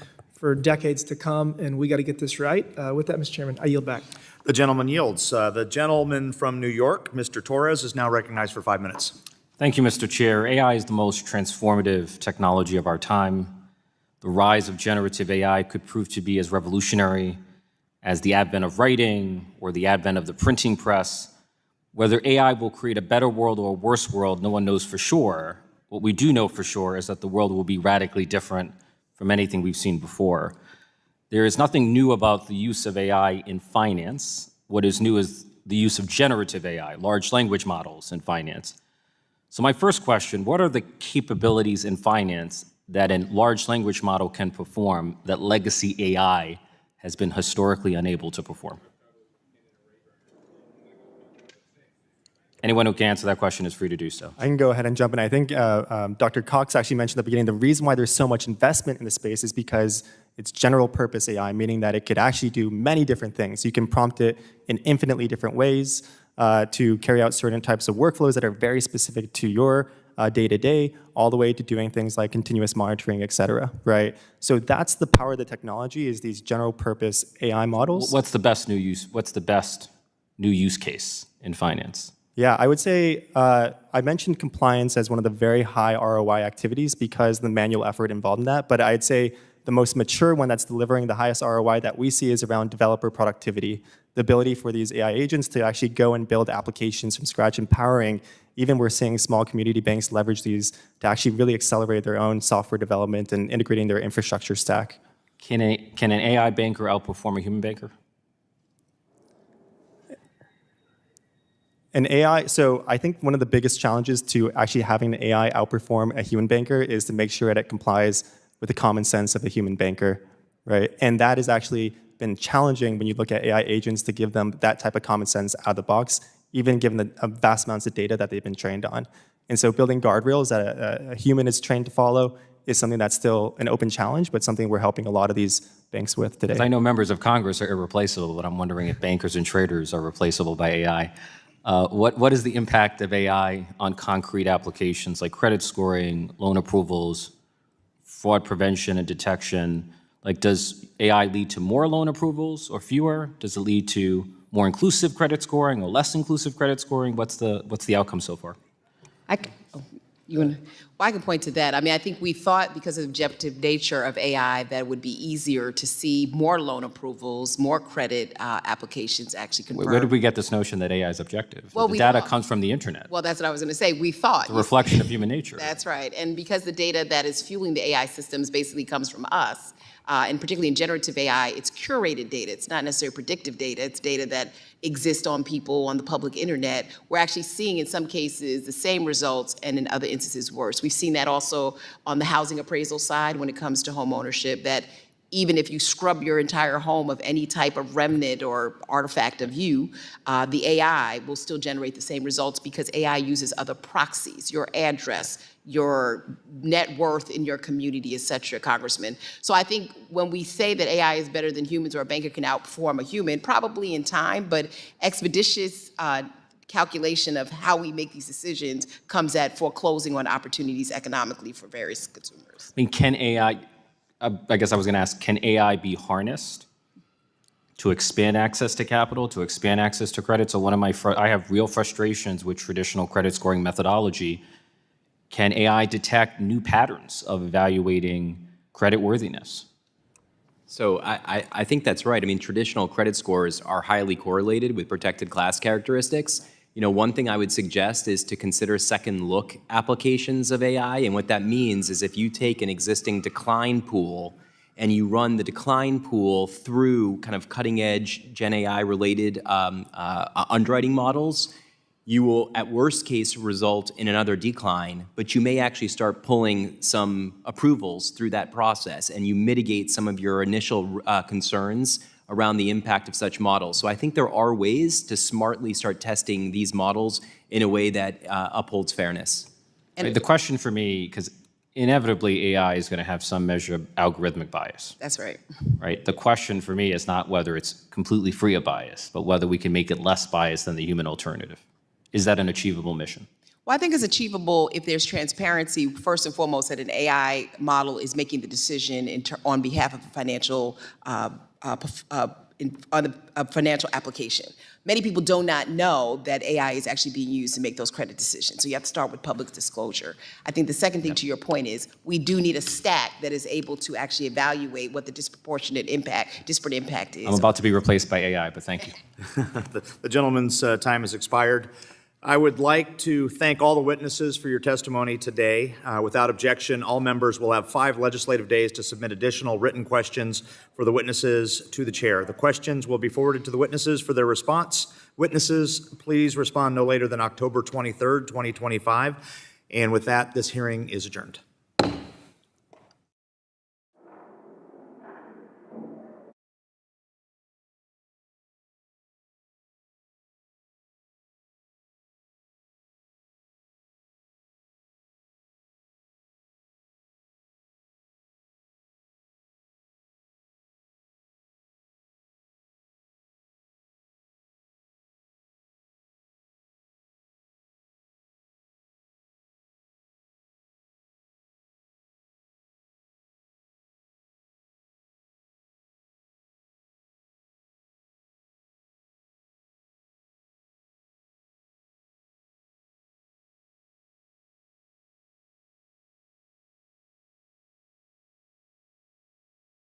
for decades to come, and we got to get this right. With that, Mr. Chairman, I yield back. The gentleman yields. The gentleman from New York, Mr. Torres, is now recognized for 5 minutes. Thank you, Mr. Chair. AI is the most transformative technology of our time. The rise of generative AI could prove to be as revolutionary as the advent of writing or the advent of the printing press. Whether AI will create a better world or a worse world, no one knows for sure. What we do know for sure is that the world will be radically different from anything we've seen before. There is nothing new about the use of AI in finance. What is new is the use of generative AI, large language models in finance. So my first question, what are the capabilities in finance that a large language model can perform that legacy AI has been historically unable to perform? Anyone who can answer that question is free to do so. I can go ahead and jump in. I think Dr. Cox actually mentioned at the beginning, the reason why there's so much investment in the space is because it's general purpose AI, meaning that it could actually do many different things. You can prompt it in infinitely different ways to carry out certain types of workflows that are very specific to your day-to-day, all the way to doing things like continuous monitoring, et cetera, right? So that's the power of the technology, is these general purpose AI models. What's the best new use case in finance? Yeah, I would say I mentioned compliance as one of the very high ROI activities because the manual effort involved in that, but I'd say the most mature one that's delivering the highest ROI that we see is around developer productivity. The ability for these AI agents to actually go and build applications from scratch, empowering. Even we're seeing small community banks leverage these to actually really accelerate their own software development and integrating their infrastructure stack. Can an AI banker outperform a human banker? An AI, so I think one of the biggest challenges to actually having an AI outperform a human banker is to make sure that it complies with the common sense of a human banker, right? And that has actually been challenging when you look at AI agents to give them that type of common sense out of the box, even given the vast amounts of data that they've been trained on. And so building guardrails that a human is trained to follow is something that's still an open challenge, but something we're helping a lot of these banks with today. I know members of Congress are irreplaceable, but I'm wondering if bankers and traders are replaceable by AI. What is the impact of AI on concrete applications like credit scoring, loan approvals, fraud prevention and detection? Like, does AI lead to more loan approvals or fewer? Does it lead to more inclusive credit scoring or less inclusive credit scoring? What's the outcome so far? I can point to that. I mean, I think we thought because of the objective nature of AI that it would be easier to see more loan approvals, more credit applications actually confirmed. Where did we get this notion that AI is objective? Well, the data comes from the internet. Well, that's what I was going to say. We thought. The reflection of human nature. That's right. And because the data that is fueling the AI systems basically comes from us, and particularly in generative AI, it's curated data. It's not necessarily predictive data. It's data that exists on people, on the public internet. We're actually seeing in some cases the same results and in other instances worse. We've seen that also on the housing appraisal side when it comes to home ownership, that even if you scrub your entire home of any type of remnant or artifact of you, the AI will still generate the same results because AI uses other proxies, your address, your net worth in your community, et cetera, Congressman. So I think when we say that AI is better than humans or a banker can outperform a human, probably in time, but expeditious calculation of how we make these decisions comes at foreclosing on opportunities economically for various consumers. I mean, can AI, I guess I was going to ask, can AI be harnessed to expand access to capital, to expand access to credit? So I have real frustrations with traditional credit scoring methodology. Can AI detect new patterns of evaluating creditworthiness? So I think that's right. I mean, traditional credit scores are highly correlated with protected class characteristics. You know, one thing I would suggest is to consider second look applications of AI. And what that means is if you take an existing decline pool and you run the decline pool through kind of cutting edge Gen AI related underwriting models, you will, at worst case, result in another decline, but you may actually start pulling some approvals through that process, and you mitigate some of your initial concerns around the impact of such models. So I think there are ways to smartly start testing these models in a way that upholds fairness. And the question for me, because inevitably AI is going to have some measure of algorithmic bias. That's right. Right? The question for me is not whether it's completely free of bias, but whether we can make it less biased than the human alternative. Is that an achievable mission? Well, I think it's achievable if there's transparency, first and foremost, that an AI model is making the decision on behalf of a financial financial application. Many people do not know that AI is actually being used to make those credit decisions. So you have to start with public disclosure. I think the second thing to your point is we do need a stack that is able to actually evaluate what the disparate impact is. I'm about to be replaced by AI, but thank you. The gentleman's time has expired. I would like to thank all the witnesses for your testimony today. Without objection, all members will have 5 legislative days to submit additional written questions for the witnesses to the chair. The questions will be forwarded to the witnesses for their response. Witnesses, please respond no later than October 23rd, 2025. And with that, this hearing is adjourned.